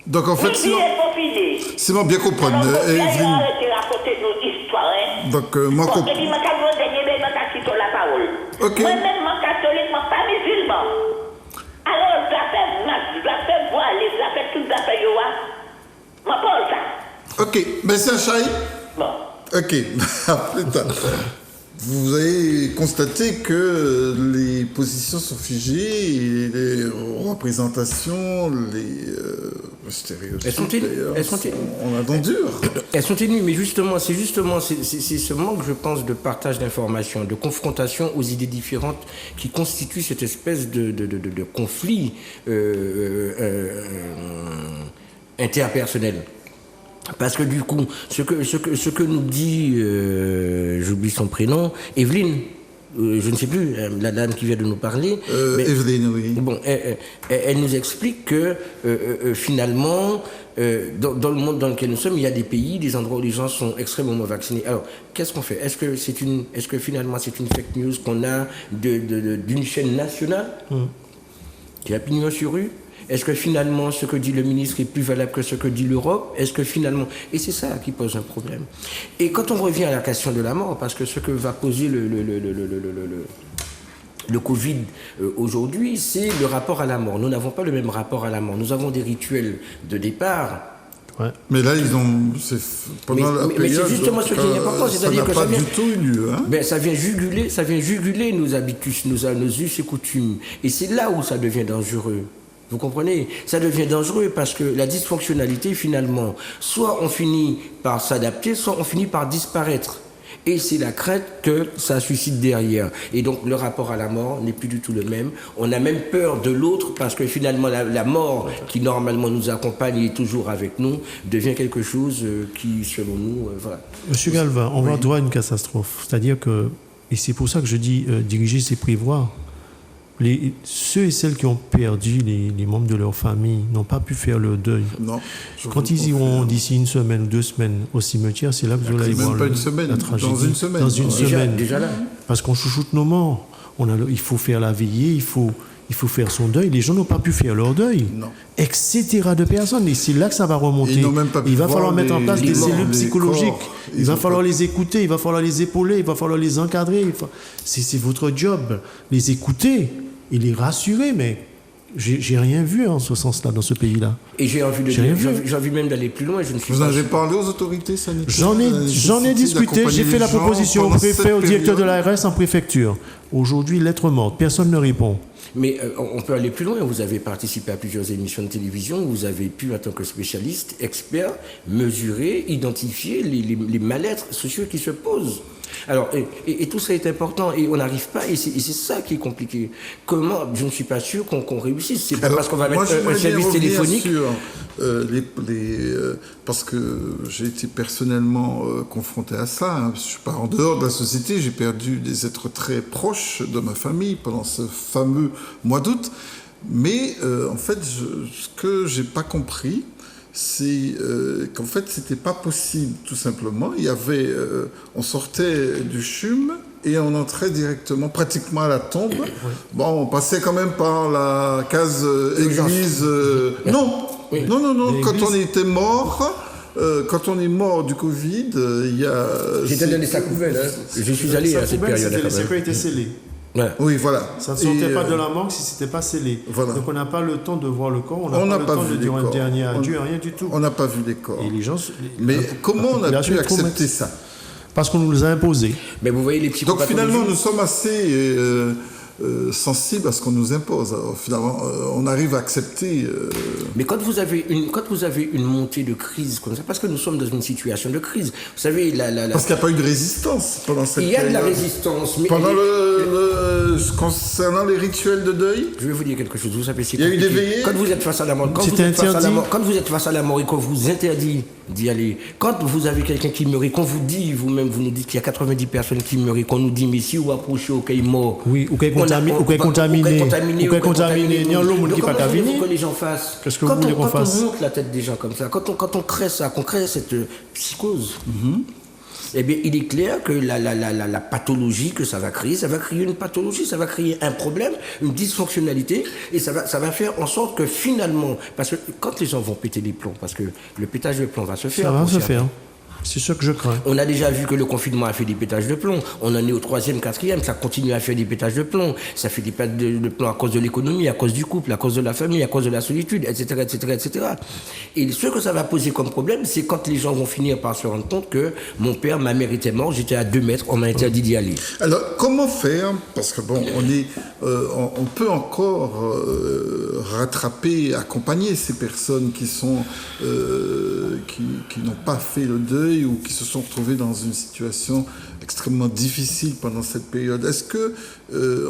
Donc en fait, Simon bien comprendre, Evelyne. Donc moi comprends. Ok. Moi-même, mon catholique, mon pas musulman. Alors, je fais voile, je fais toutes les affaires, je pas ça. Ok, merci Achaï. Bon. Ok, à plus tard. Vous avez constaté que les positions sont figées, et les représentations, les stéréotypes, Elles sont tenues. d'ailleurs, Elles sont tenues. on a dents dures. Elles sont tenues, mais justement, c'est ce manque, je pense, de partage d'informations, de confrontation aux idées différentes qui constitue cette espèce de conflit interpersonnel. Parce que du coup, ce que nous dit, j'oublie son prénom, Evelyne, je ne sais plus, la dame qui vient de nous parler. Evelyne, oui. Bon, elle nous explique que finalement, dans le monde dans lequel nous sommes, il y a des pays, des endroits où les gens sont extrêmement vaccinés. Alors, qu'est-ce qu'on fait? Est-ce que finalement c'est une fake news qu'on a d'une chaîne nationale qui a pignon sur rue? Est-ce que finalement ce que dit le ministre est plus valable que ce que dit l'Europe? Est-ce que finalement... Et c'est ça qui pose un problème. Et quand on revient à la question de la mort, parce que ce que va poser le Covid aujourd'hui, c'est le rapport à la mort. Nous n'avons pas le même rapport à la mort. Nous avons des rituels de départ. Ouais. Mais là, ils ont... Pendant la période, c'est justement ce qui est important, c'est-à-dire que ça n'a pas du tout eu lieu. Hein. Ben, ça vient juguler nos habitudes, nos us et coutumes. Et c'est là où ça devient dangereux. Vous comprenez? Ça devient dangereux parce que la dysfonctionnalité, finalement, soit on finit par s'adapter, soit on finit par disparaître. Et c'est la crainte que ça suscite derrière. Et donc, le rapport à la mort n'est plus du tout le même. On a même peur de l'autre parce que finalement, la mort qui normalement nous accompagne et est toujours avec nous devient quelque chose qui, selon nous, voilà. Monsieur Galvin, on va droit à une catastrophe. C'est-à-dire que, et c'est pour ça que je dis diriger, c'est prévoir. Ceux et celles qui ont perdu les membres de leur famille n'ont pas pu faire leur deuil. Non. Quand ils iront d'ici une semaine ou 2 semaines au cimetière, c'est là que vous allez voir même pas une semaine, la tragédie. dans une semaine. Dans une semaine. Déjà là. Parce qu'on chouchoute nos morts. Il faut faire la veillée, il faut faire son deuil. Les gens n'ont pas pu faire leur deuil. Non. Etc. de personnes. Et c'est là que ça va remonter. Ils n'ont même pas pu Il va falloir mettre en place des cellules psychologiques. Il va falloir les écouter, il va falloir les épauler, il va falloir les encadrer. C'est votre job. Les écouter et les rassurer, mais j'ai rien vu en ce sens-là, dans ce pays-là. Et j'ai envie même d'aller plus loin. Vous en avez parlé aux autorités sanitaires? J'en ai discuté, j'ai fait la proposition au préfet, au directeur de l'ARS en préfecture. Aujourd'hui, lettre morte, personne ne répond. Mais on peut aller plus loin. Vous avez participé à plusieurs émissions de télévision. Vous avez pu, en tant que spécialiste, expert, mesurer, identifier les mal-êtres sociaux qui se posent. Alors, et tout ça est important et on n'arrive pas, et c'est ça qui est compliqué. Comment? Je ne suis pas sûr qu'on réussisse. C'est pas parce qu'on va mettre un service téléphonique. Sur, parce que j'ai été personnellement confronté à ça. Hein. Je suis pas en dehors de la société, j'ai perdu des êtres très proches de ma famille pendant ce fameux mois d'août. Mais en fait, ce que j'ai pas compris, c'est qu'en fait, c'était pas possible, tout simplement. Il y avait, on sortait du CHUM et on entrait directement, pratiquement à la tombe. Bon, on passait quand même par la case église. Non. Quand on était mort. Quand on est mort du Covid, il y a... J'étais dans les sacs poubelles, hein. Je suis allé à cette période-là. Les sacs étaient scellés. Ouais. Oui, voilà. Ça ne sortait pas de la morgue si ce n'était pas scellé. Voilà. Donc on n'a pas le temps de voir le corps, on n'a pas le temps de dire un dernier adieu, rien du tout. On n'a pas vu les corps. Et les gens, mais comment on a pu accepter ça? Parce qu'on nous les a imposés. Mais vous voyez les psychopathes. Donc finalement, nous sommes assez sensibles à ce qu'on nous impose. Alors, finalement, on arrive à accepter... Mais quand vous avez une montée de crise comme ça, parce que nous sommes dans une situation de crise, vous savez... Parce qu'il n'y a pas eu de résistance pendant cette période. Il y a de la résistance, mais... Pendant concernant les rituels de deuil. Je vais vous dire quelque chose, vous savez, c'est il y a eu des veillées. Quand vous êtes face à la mort, quand vous êtes face à la mort et qu'on vous interdit d'y aller, quand vous avez quelqu'un qui meurt et qu'on vous dit, vous-même, vous nous dites qu'il y a 90 personnes qui meurent et qu'on nous dit, mais si vous approchez au cas mort... Oui, ou qu'il est contaminé, il y a l'homme qui n'est pas contaminé. Que les gens fassent. Qu'est-ce que vous voulez qu'on fasse? Quand on monte la tête des gens comme ça, quand on crée ça, qu'on crée cette psychose, eh bien, il est clair que la pathologie que ça va créer une pathologie, ça va créer un problème, une dysfonctionnalité, et ça va faire en sorte que finalement, parce que quand les gens vont péter les plombs, parce que le pétage de plomb va se faire. Ça va se faire. C'est ce que je crains. On a déjà vu que le confinement a fait des pétages de plomb. On en est au 3e, 4e, ça continue à faire des pétages de plomb. Ça fait des pétages de plomb à cause de l'économie, à cause du couple, à cause de la famille, à cause de la solitude, etc., etc., etc. Et ce que ça va poser comme problème, c'est quand les gens vont finir par se rendre compte que mon père, ma mère était mort, j'étais à 2 mètres, on m'a interdit d'y aller. Alors, comment faire? Parce que bon, on peut encore rattraper, accompagner ces personnes qui sont qui n'ont pas fait le deuil ou qui se sont retrouvées dans une situation extrêmement difficile pendant cette période. Est-ce que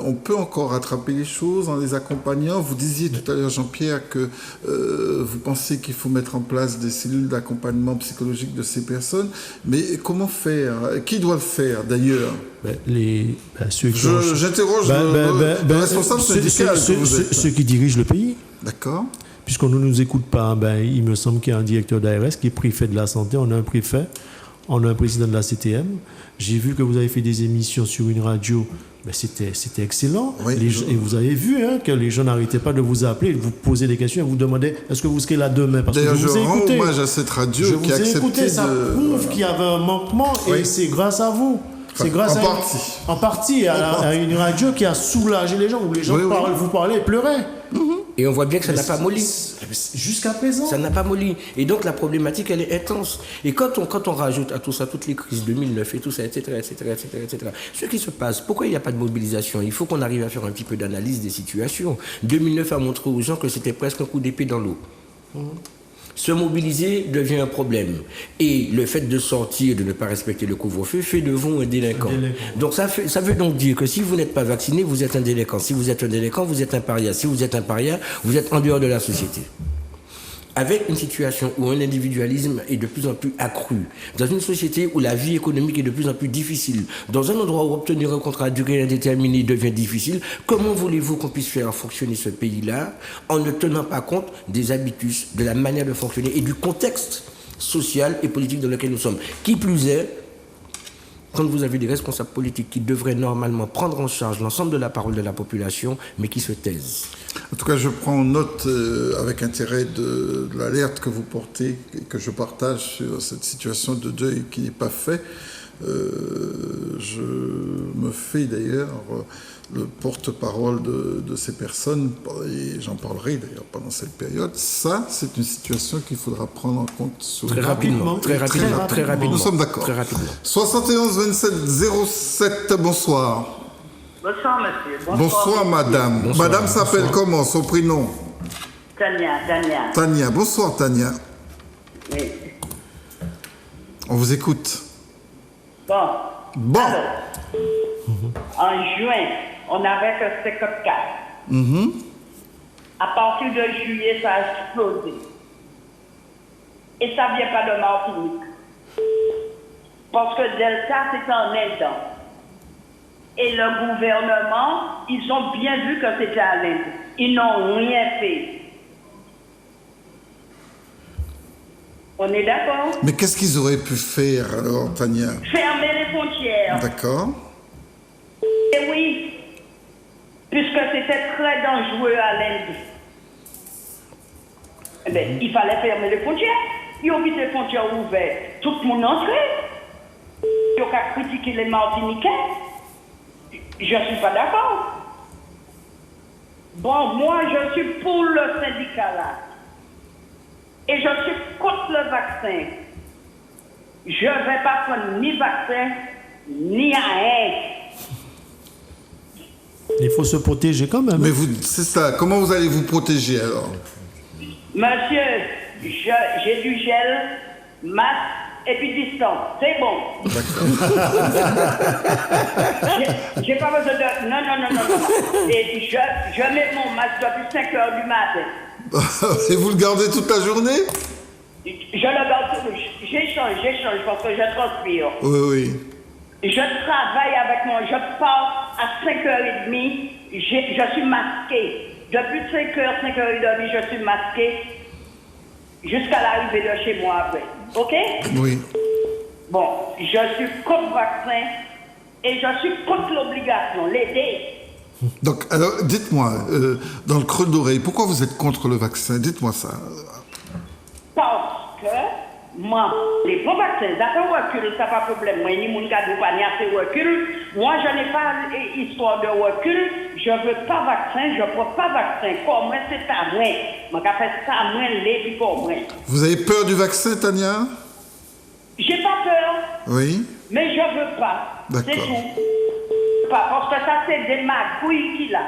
on peut encore rattraper les choses en les accompagnant? Vous disiez tout à l'heure, Jean-Pierre, que vous pensez qu'il faut mettre en place des cellules d'accompagnement psychologique de ces personnes, mais comment faire? Qui doit le faire d'ailleurs? J'interroge le responsable syndical. Ceux qui dirigent le pays. D'accord. Puisqu'on ne nous écoute pas, il me semble qu'il y a un directeur d'ARS qui est préfet de la santé, on a un préfet, on a un président de la CTM. J'ai vu que vous avez fait des émissions sur une radio, c'était excellent. Oui, et vous avez vu que les gens n'arrêtaient pas de vous appeler, de vous poser des questions et vous demander est-ce que vous serez là demain? Parce d'ailleurs, que je rends hommage à cette radio qui a accepté ça prouve qu'il y avait un manquement et c'est grâce à vous. C'est grâce en partie à une radio qui a soulagé les gens, où les gens vous parlaient et pleuraient. Et on voit bien que ça n'a pas molli. Jusqu'à présent. Ça n'a pas molli. Et donc la problématique, elle est intense. Et quand on rajoute à tout ça, toutes les crises de 2009 et tout ça, etc., ce qui se passe, pourquoi il n'y a pas de mobilisation? Il faut qu'on arrive à faire un petit peu d'analyse des situations. 2009 a montré aux gens que c'était presque un coup d'épée dans l'eau. Se mobiliser devient un problème. Et le fait de sortir, de ne pas respecter le couvre-feu, fait de vous un délinquant. Donc ça veut donc dire que si vous n'êtes pas vacciné, vous êtes un délinquant. Si vous êtes un délinquant, vous êtes un paria. Si vous êtes un paria, vous êtes en dehors de la société. Avec une situation où un individualisme est de plus en plus accru, dans une société où la vie économique est de plus en plus difficile, dans un endroit où obtenir un contrat à durée indéterminée devient difficile, comment voulez-vous qu'on puisse faire fonctionner ce pays-là en ne tenant pas compte des habitus, de la manière de fonctionner et du contexte social et politique dans lequel nous sommes? Qui plus est, quand vous avez des responsables politiques qui devraient normalement prendre en charge l'ensemble de la parole de la population, mais qui se taisent. En tout cas, je prends note avec intérêt de l'alerte que vous portez et que je partage sur cette situation de deuil qui n'est pas fait. Je me fais d'ailleurs le porte-parole de ces personnes, et j'en parlerai d'ailleurs pendant cette période. Ça, c'est une situation qu'il faudra prendre en compte très rapidement. Nous sommes d'accord. Très rapidement. 71 27 07, bonsoir. Bonsoir, monsieur. Bonsoir, madame. Bonsoir, madame s'appelle comment, son prénom? Tania. Tania. Bonsoir, Tania. Oui. On vous écoute. Bon. Alors, en juin, on avait que 54. À partir de juillet, ça a explosé. Et ça ne vient pas de Martinique. Parce que Delta, c'est en Inde. Et le gouvernement, ils ont bien vu que c'était à l'Inde. Ils n'ont rien fait. On est d'accord? Mais qu'est-ce qu'ils auraient pu faire alors, Tania? Fermer les frontières. D'accord. Et oui, puisque c'était très dangereux à l'Inde. Eh bien, il fallait fermer les frontières. Ils ont mis les frontières ouvertes. Tout le monde entrait. Ils ont qu'à critiquer les Martiniquais. Je ne suis pas d'accord. Bon, moi, je suis pour le syndicat là. Et je suis contre le vaccin. Je ne vais pas prendre ni vaccin, ni rien. Il faut se protéger quand même. Mais c'est ça. Comment vous allez vous protéger alors? Monsieur, j'ai du gel, masque et puis distance. C'est bon. J'ai pas besoin de... Non. Et je mets mon masque depuis 5 heures du matin. Et vous le gardez toute la journée? Je le garde. J'échange parce que je transpire. Oui. Je travaille avec moi. Je pars à 5h30. Je suis masqué. Depuis 5h, 5h30, je suis masqué jusqu'à l'arrivée de chez moi après. OK? Oui. Bon, je suis contre le vaccin et je suis contre l'obligation, l'aider. Donc, alors, dites-moi, dans le creux d'oreille, pourquoi vous êtes contre le vaccin? Dites-moi ça. Parce que moi, les bons vaccins, d'accord, recul, ça pas de problème. Moi, ni mon gars de pas assez recul. Moi, je n'ai pas histoire de recul. Je veux pas vaccin, je prends pas vaccin. Pour moi, c'est à moi. Je vais faire ça à moi, les pour moi. Vous avez peur du vaccin, Tania? J'ai pas peur. Oui. Mais je veux pas. D'accord. C'est tout. Pas parce que ça, c'est des magouilles qu'il a.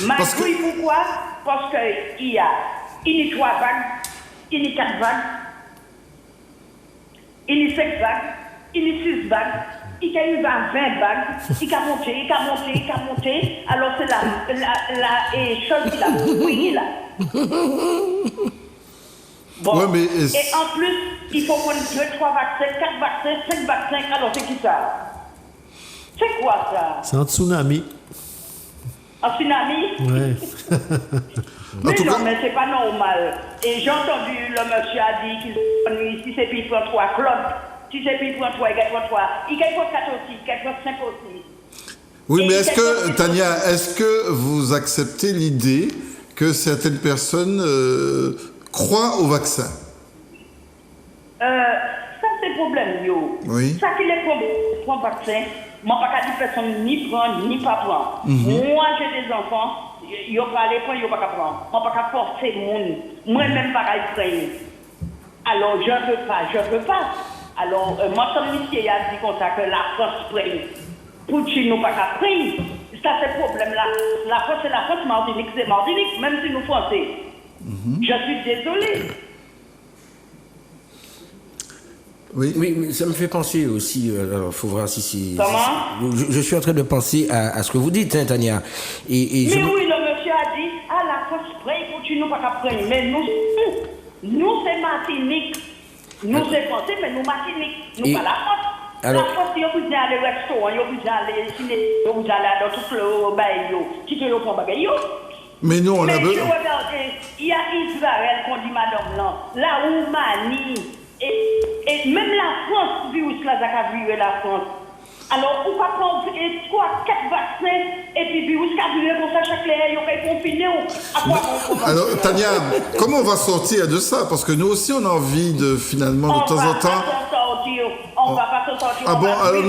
Magouilles, pourquoi? Parce qu'il y a une 3 vagues, une 4 vagues, une 5 vagues, une 6 vagues, il arrive à 20 vagues, il a monté, alors c'est la chose qu'il a oui, là. Bon, ouais, mais et en plus, il faut qu'on ait 2, 3 vaccins, 4 vaccins, 5 vaccins, alors c'est qui ça? C'est quoi ça? C'est un tsunami. Un tsunami? Ouais. Mais non, mais c'est pas normal. Et j'ai entendu, le monsieur a dit qu'il si c'est puis il prend 3 clopes, si c'est puis il prend 3, il gagne 3, il gagne 4 aussi, il gagne 5 aussi. Oui, et mais est-ce que, Tania, est-ce que vous acceptez l'idée que certaines personnes croient au vaccin? Ça, c'est le problème, yo. Oui. Ça qu'il est pour vaccin, moi, pas qu'à dire personne ni prendre, ni pas prendre. Moi, j'ai des enfants. Yo pas aller prendre, yo pas qu'à prendre. On pas qu'à forcer monde. Moi-même pas qu'à prendre. Alors je veux pas. Alors moi comme monsieur a dit comme ça que la France prenne. Pour que nous pas qu'à prendre. Ça c'est le problème là. La France c'est la France, Martinique c'est Martinique, même si nous Français. Je suis désolée. Oui. Oui, mais ça me fait penser aussi, alors il faut voir si c'est... Comment? Je suis en train de penser à ce que vous dites, hein, Tania. Mais oui, le monsieur a dit, la France prenne, pour que nous pas qu'à prendre. Mais nous c'est Martinique. Nous c'est Français, mais nous Martinique. Nous pas la France. Alors, la France, ils vous aller au restaurant, ils vous aller au cinéma, ils vous aller dans tout le bail, qui te le prend bagay. Mais nous, on a besoin. Mais regardez, il y a Israël qu'on dit madame là, la Roumanie, et même la France, virus là, ça a viré la France. Alors, on va prendre 3, 4 vaccins, et puis virus qui a viré comme ça, chaque année, il y a confiné. Alors, Tania, comment on va sortir de ça? Parce que nous aussi, on a envie de, finalement, de temps en temps... On va pas se sortir. Ah bon, alors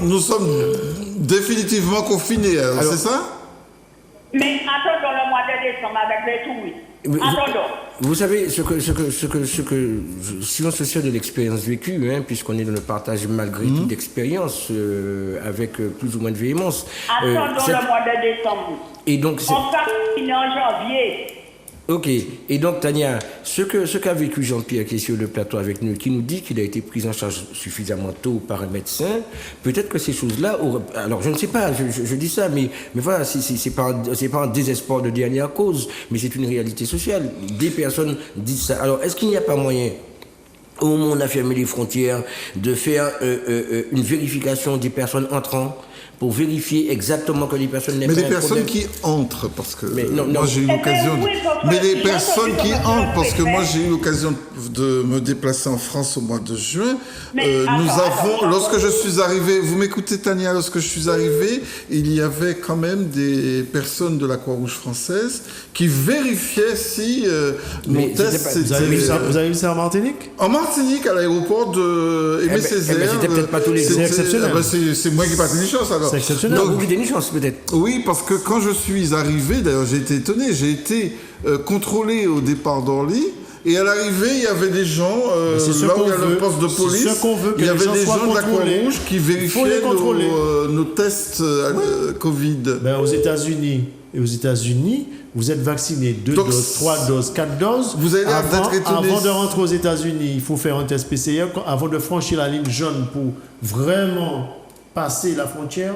nous sommes définitivement confinés, c'est ça? Mais attendons le mois de décembre avec les touristes. Attendons. Vous savez, si on se sert de l'expérience vécue, hein, puisqu'on est dans le partage malgré tout d'expérience, avec plus ou moins de véhémence. Attendons le mois de décembre. Et donc, on va finir en janvier. Ok. Et donc, Tania, ce qu'a vécu Jean-Pierre qui est sur le plateau avec nous, qui nous dit qu'il a été pris en charge suffisamment tôt par un médecin, peut-être que ces choses-là... Alors, je ne sais pas, je dis ça, mais voilà, c'est pas un désespoir de dernière cause, mais c'est une réalité sociale. Des personnes disent ça. Alors, est-ce qu'il n'y a pas moyen, au moment où on a fermé les frontières, de faire une vérification des personnes entrant pour vérifier exactement que les personnes n'aient pas un problème. Mais les personnes qui entrent, parce que non. moi j'ai eu l'occasion... Mais les personnes qui entrent, parce que moi j'ai eu l'occasion de me déplacer en France au mois de juin, lorsque je suis arrivé, vous m'écoutez Tania, lorsque je suis arrivé, il y avait quand même des personnes de la Croix-Rouge française qui vérifiaient si mon test c'était... Vous avez vu ça en Martinique? En Martinique, à l'aéroport de Aimé Césaire. C'était peut-être pas tous les jours. C'est exceptionnel. C'est moi qui passe une chance alors. C'est exceptionnel. Donc, vous avez une chance peut-être. Oui, parce que quand je suis arrivé, d'ailleurs j'ai été étonné, j'ai été contrôlé au départ d'Orly. Et à l'arrivée, il y avait des gens, là où il y a le poste de police, il y avait des gens de la Croix-Rouge qui vérifiaient nos tests Covid. Ben, aux États-Unis, vous êtes vacciné 2 doses, 3 doses, 4 doses. Vous avez l'air d'être étonné. Avant de rentrer aux États-Unis, il faut faire un test PCR. Avant de franchir la ligne jaune pour vraiment passer la frontière,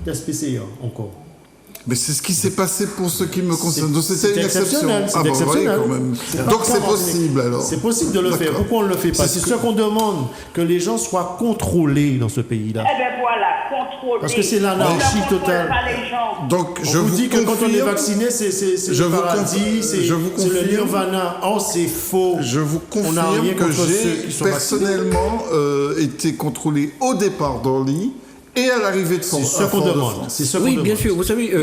test PCR encore. Mais c'est ce qui s'est passé pour ce qui me concerne. Donc c'était une exception. C'est exceptionnel. Quand même. Donc c'est possible alors. C'est possible de le faire. Pourquoi on ne le fait pas? C'est ce qu'on demande, que les gens soient contrôlés dans ce pays-là. Eh bien voilà, contrôlés. Parce que c'est l'anarchie totale. Donc je vous dis que quand on est vacciné, c'est le paradis, c'est le nirvana. Oh, c'est faux. Je vous confirme que j'ai personnellement été contrôlé au départ d'Orly et à l'arrivée de C'est ce qu'on demande. C'est ce qu'on Oui, demande. bien sûr. Vous savez,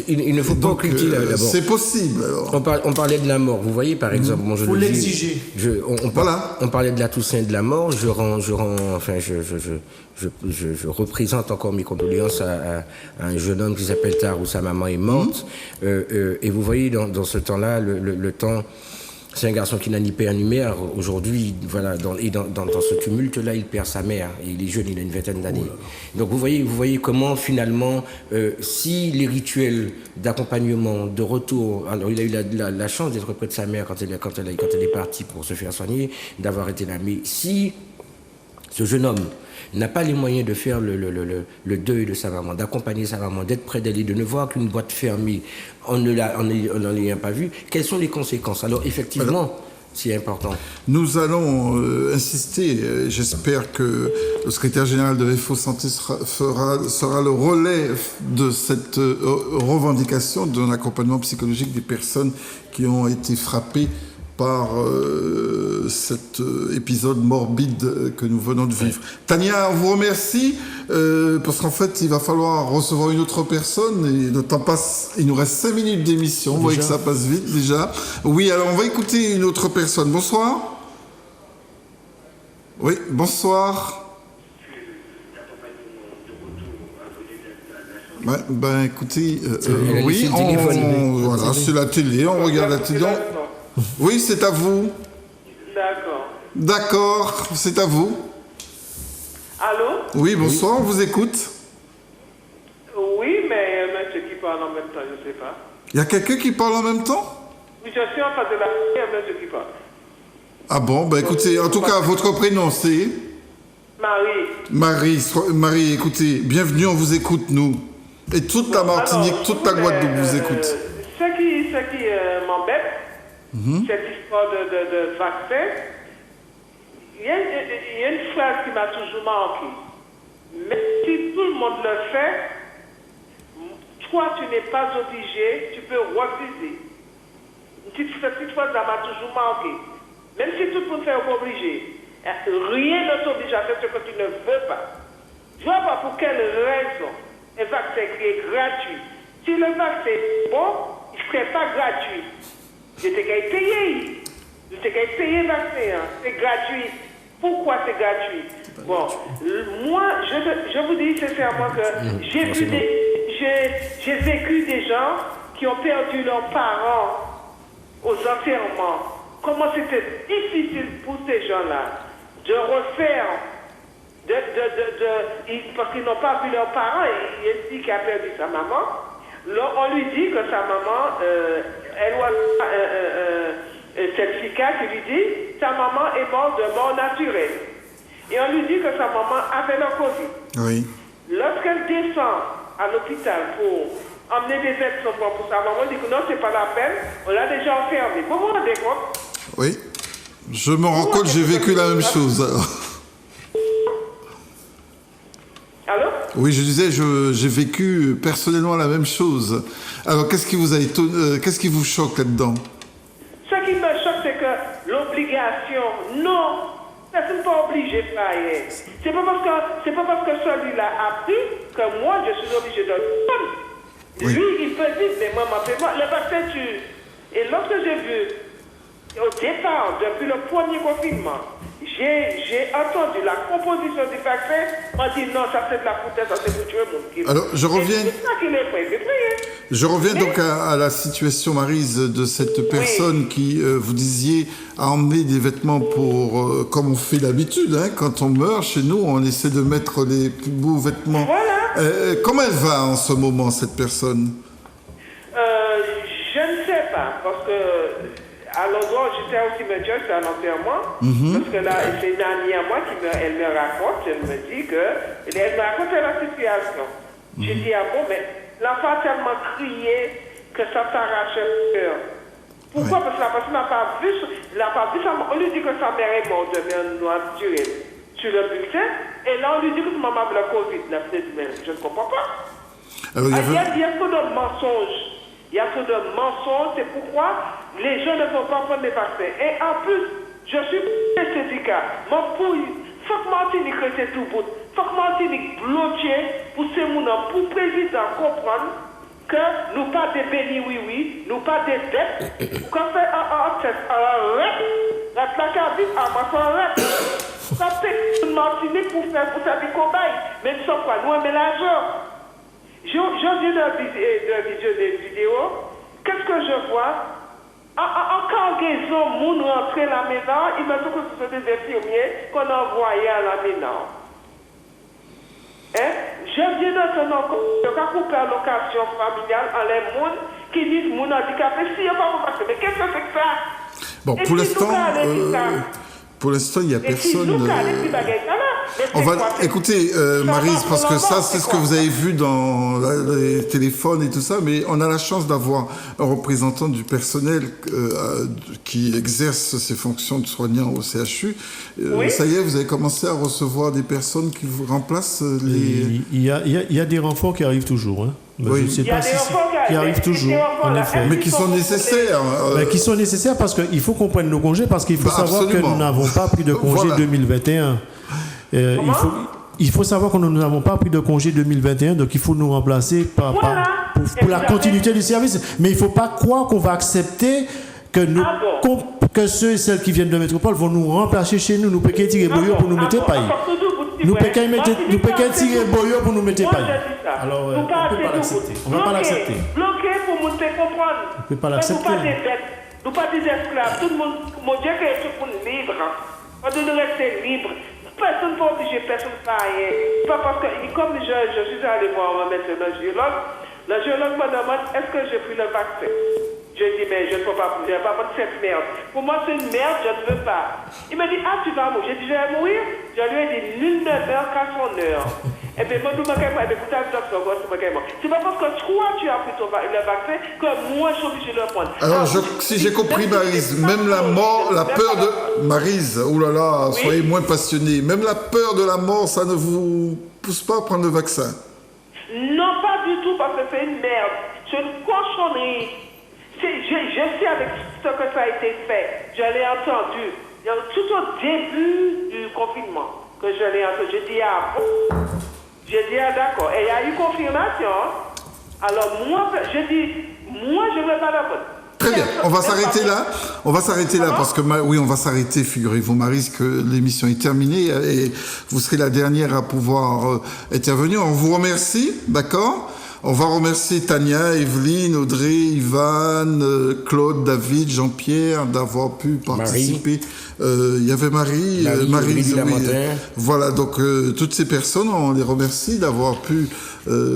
il ne faut pas occulter d'abord. C'est possible, alors. On parlait de la mort. Vous voyez, par exemple, moi, je Faut le dis, l'exiger. Voilà. On parlait de la Toussaint et de la mort. Je représente encore mes condoléances à un jeune homme qui s'appelle Tar, où sa maman est morte. Et vous voyez, dans ce temps-là, le temps... C'est un garçon qui n'a ni père ni mère. Aujourd'hui, voilà, dans ce tumulte-là, il perd sa mère. Et il est jeune, il a une vingtaine d'années. Donc vous voyez comment finalement, si les rituels d'accompagnement, de retour, alors il a eu la chance d'être près de sa mère quand elle est partie pour se faire soigner, d'avoir été là. Mais si ce jeune homme n'a pas les moyens de faire le deuil de sa maman, d'accompagner sa maman, d'être près d'elle et de ne voir qu'une boîte fermée, on n'en l'ayant pas vu, quelles sont les conséquences? Alors effectivement, c'est important. Nous allons insister, j'espère que le secrétaire général de FO Santé sera le relais de cette revendication d'un accompagnement psychologique des personnes qui ont été frappées par cet épisode morbide que nous venons de vivre. Tania, on vous remercie, parce qu'en fait, il va falloir recevoir une autre personne, et le temps passe, il nous reste 5 minutes d'émission, vous voyez que ça passe vite déjà. Oui, alors on va écouter une autre personne. Bonsoir. Oui, bonsoir. Ouais, ben écoutez, oui, voilà, c'est la télé, on regarde la télé. Oui, c'est à vous. D'accord. D'accord, c'est à vous. Allô? Oui, bonsoir, on vous écoute. Oui, mais monsieur qui parle en même temps, je ne sais pas. Il y a quelqu'un qui parle en même temps? Oui, je suis en face de la monsieur qui parle. Ah bon, ben écoutez, en tout cas, votre prénom c'est? Marie. Marie, écoutez, bienvenue, on vous écoute, nous. Et toute la Martinique, toute la Guadeloupe vous écoute. Ce qui m'embête, cette histoire de vaccin, il y a une phrase qui m'a toujours marqué. Mais si tout le monde le fait, toi, tu n'es pas obligé, tu peux refuser. Cette petite phrase m'a toujours marqué. Même si tout le monde fait, pas obligé. Rien ne t'oblige à faire ce que tu ne veux pas. Je ne vois pas pour quelle raison un vaccin qui est gratuit. Si le vaccin est bon, il ne serait pas gratuit. Je t'ai qu'à payer. Je t'ai qu'à payer le vaccin. C'est gratuit. Pourquoi c'est gratuit? Bon, moi, je vous dis sincèrement que j'ai vécu des gens qui ont perdu leurs parents aux enterrements. Comment c'était difficile pour ces gens-là de refaire, parce qu'ils n'ont pas vu leurs parents. Il y a une fille qui a perdu sa maman. Là, on lui dit que sa maman, elle a un certificat qui lui dit sa maman est morte de mort naturelle. Et on lui dit que sa maman avait le Covid. Oui. Lorsqu'elle descend à l'hôpital pour emmener des aides pour sa maman, elle dit que non, c'est pas la peine, on l'a déjà enfermée. Vous vous rendez compte? Oui. Je me rends compte, j'ai vécu la même chose. Allô? Oui, je disais, j'ai vécu personnellement la même chose. Alors, qu'est-ce qui vous a étonné, qu'est-ce qui vous choque là-dedans? Ce qui me choque, c'est que l'obligation, non, ça ne sont pas obligé de faire. C'est pas parce que celui-là a pris que moi, je suis obligé de le prendre. Oui. Lui, il peut dire, mais moi, le vaccin tue. Et lorsque j'ai vu, au départ, depuis le premier confinement, j'ai entendu la composition du vaccin, on dit non, ça c'est de la foutaise, ça c'est pour tuer mon monde. Alors, je reviens. C'est ça qu'il est prêt, Je reviens donc à la situation, Maryse, de cette personne qui, vous disiez, a emmené des vêtements pour, comme on fait d'habitude, hein, quand on meurt chez nous, on essaie de mettre les plus beaux vêtements. Voilà. Comment elle va en ce moment, cette personne? Je ne sais pas, parce que à l'endroit où j'étais au cimetière, c'était un enterrement, parce que là, c'est une amie à moi qui elle me raconte, elle me dit que, elle me racontait la situation. J'ai dit, ah bon, mais l'enfant a tellement crié que ça s'arrachait le cœur. Pourquoi? Parce que la personne n'a pas vu sa mère. On lui dit que sa mère est morte de mère noire naturelle sur le bulletin, et là on lui dit que sa maman avait le Covid. La petite mère, je ne comprends pas. Alors, il y a trop de mensonges. Il y a trop de mensonges, c'est pourquoi les gens ne vont pas prendre les vaccins. Et en plus, je suis syndicat. Mon pouille, faut que Martinique reste tout bout. faut que Martinique bloqué pour ces gens, pour le président comprendre que nous pas des bénis, oui, nous pas des dettes. Quand c'est un test, un rep, la placardine, un rep. Ça fait une Martinique pour faire des combats. Mais nous sommes quoi? Nous aimons l'argent. J'ai vu des vidéos. Qu'est-ce que je vois? En cargaison, moun rentre la maison, il m'a dit que ce sont des infirmiers qu'on envoyait à la maison. Je viens d'entendre qu'on a coupé la location familiale en les moun qui disent moun handicapé. Si il n'y a pas de mais qu'est-ce que c'est que ça? Bon, pour l'instant, il n'y a personne. On va écoutez, Maryse, parce que ça, c'est ce que vous avez vu dans les téléphones et tout ça, mais on a la chance d'avoir un représentant du personnel qui exerce ses fonctions de soignant au CHU. Oui. Ça y est, vous avez commencé à recevoir des personnes qui vous remplacent les... Il y a des renforts qui arrivent toujours, hein. Oui. Je ne sais pas si qui arrivent toujours, en effet. Mais qui sont nécessaires. Qui sont nécessaires parce qu'il faut qu'on prenne nos congés, parce qu'il faut savoir que nous n'avons pas pris de congé 2021. Il faut savoir que nous n'avons pas pris de congé 2021, donc il faut nous remplacer pour la continuité du service. Mais il ne faut pas croire qu'on va accepter que ceux et celles qui viennent de métropole vont nous remplacer chez nous. Nous ne pouvons pas tirer boyau pour nous mettre paille. Nous ne pouvons pas tirer boyau pour nous mettre paille. Alors, on ne peut pas l'accepter. On ne va pas l'accepter. Bloqué pour nous comprendre. On ne peut pas l'accepter. Nous ne pas des esclaves. Tout le monde, mon Dieu, que tout le monde libre. On doit rester libre. Personne ne peut obliger personne à rien. Pas parce que, comme je suis allé voir maintenant le géologue me demande est-ce que j'ai pris le vaccin. Je dis, mais je ne peux pas prendre cette merde. Pour moi, c'est une merde, je ne veux pas. Il m'a dit, tu vas mourir. J'ai dit, je vais mourir. Je lui ai dit, nul ne meurt qu'à son heure. Et bien, moi, c'est pas parce que toi, tu as pris le vaccin que moi, je suis obligé de le prendre. Alors, si j'ai compris, Maryse, même la mort, la peur de... Maryse, oulala, soyez moins passionnée. Même la peur de la mort, ça ne vous pousse pas à prendre le vaccin? Non, pas du tout, parce que c'est une merde. C'est une cochonnerie. Je sais avec ce que ça a été fait. Je l'ai entendu. Tout au début du confinement que je l'ai entendu. J'ai dit, d'accord. Et il y a eu confirmation. Alors, moi, je ne veux pas la bonne. Très bien, on va s'arrêter là. On va s'arrêter là parce que, oui, on va s'arrêter, figurez-vous, Maryse, que l'émission est terminée et vous serez la dernière à pouvoir intervenir. On vous remercie, d'accord ? On va remercier Tania, Evelyne, Audrey, Ivan, Claude, David, Jean-Pierre d'avoir pu participer. Il y avait Marie, voilà, donc toutes ces personnes, on les remercie d'avoir pu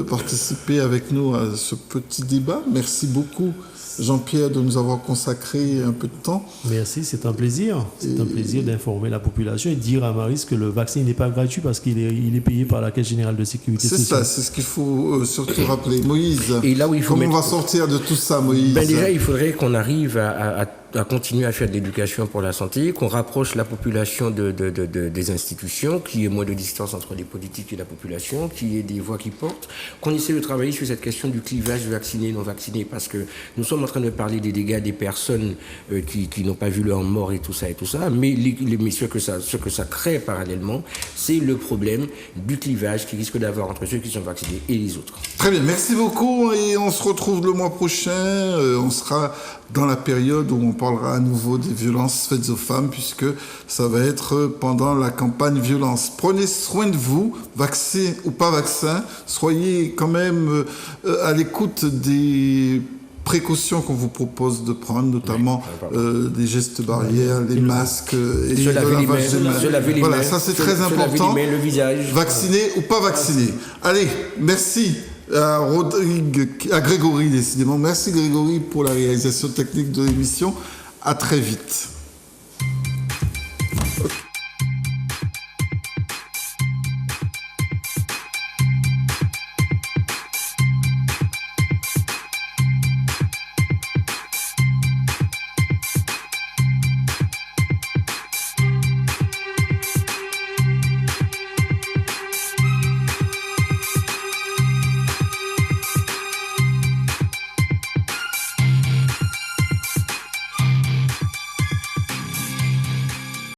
participer avec nous à ce petit débat. Merci beaucoup, Jean-Pierre, de nous avoir consacré un peu de temps. Merci, c'est un plaisir. C'est un plaisir d'informer la population et de dire à Maryse que le vaccin n'est pas gratuit parce qu'il est payé par la Caisse générale de sécurité sociale. C'est ça, c'est ce qu'il faut surtout rappeler. Moïse, et là où il faut comment on va sortir de tout ça, Moïse? Déjà, il faudrait qu'on arrive à continuer à faire de l'éducation pour la santé, qu'on rapproche la population des institutions, qu'il y ait moins de distance entre les politiques et la population, qu'il y ait des voix qui portent, qu'on essaie de travailler sur cette question du clivage vacciné, non vacciné, parce que nous sommes en train de parler des dégâts des personnes qui n'ont pas vu leur mort et tout ça, mais ce que ça crée parallèlement, c'est le problème du clivage qui risque d'avoir entre ceux qui sont vaccinés et les autres. Très bien, merci beaucoup et on se retrouve le mois prochain, on sera dans la période où on parlera à nouveau des violences faites aux femmes, puisque ça va être pendant la campagne violence. Prenez soin de vous, vaccin ou pas vaccin, soyez quand même à l'écoute des précautions qu'on vous propose de prendre, notamment des gestes barrières, les masques et le lavage des mains. Voilà, ça c'est très important. Le visage. Vacciné ou pas vacciné. Allez, merci. À Grégory, décidément. Merci Grégory pour la réalisation technique de l'émission. À très vite.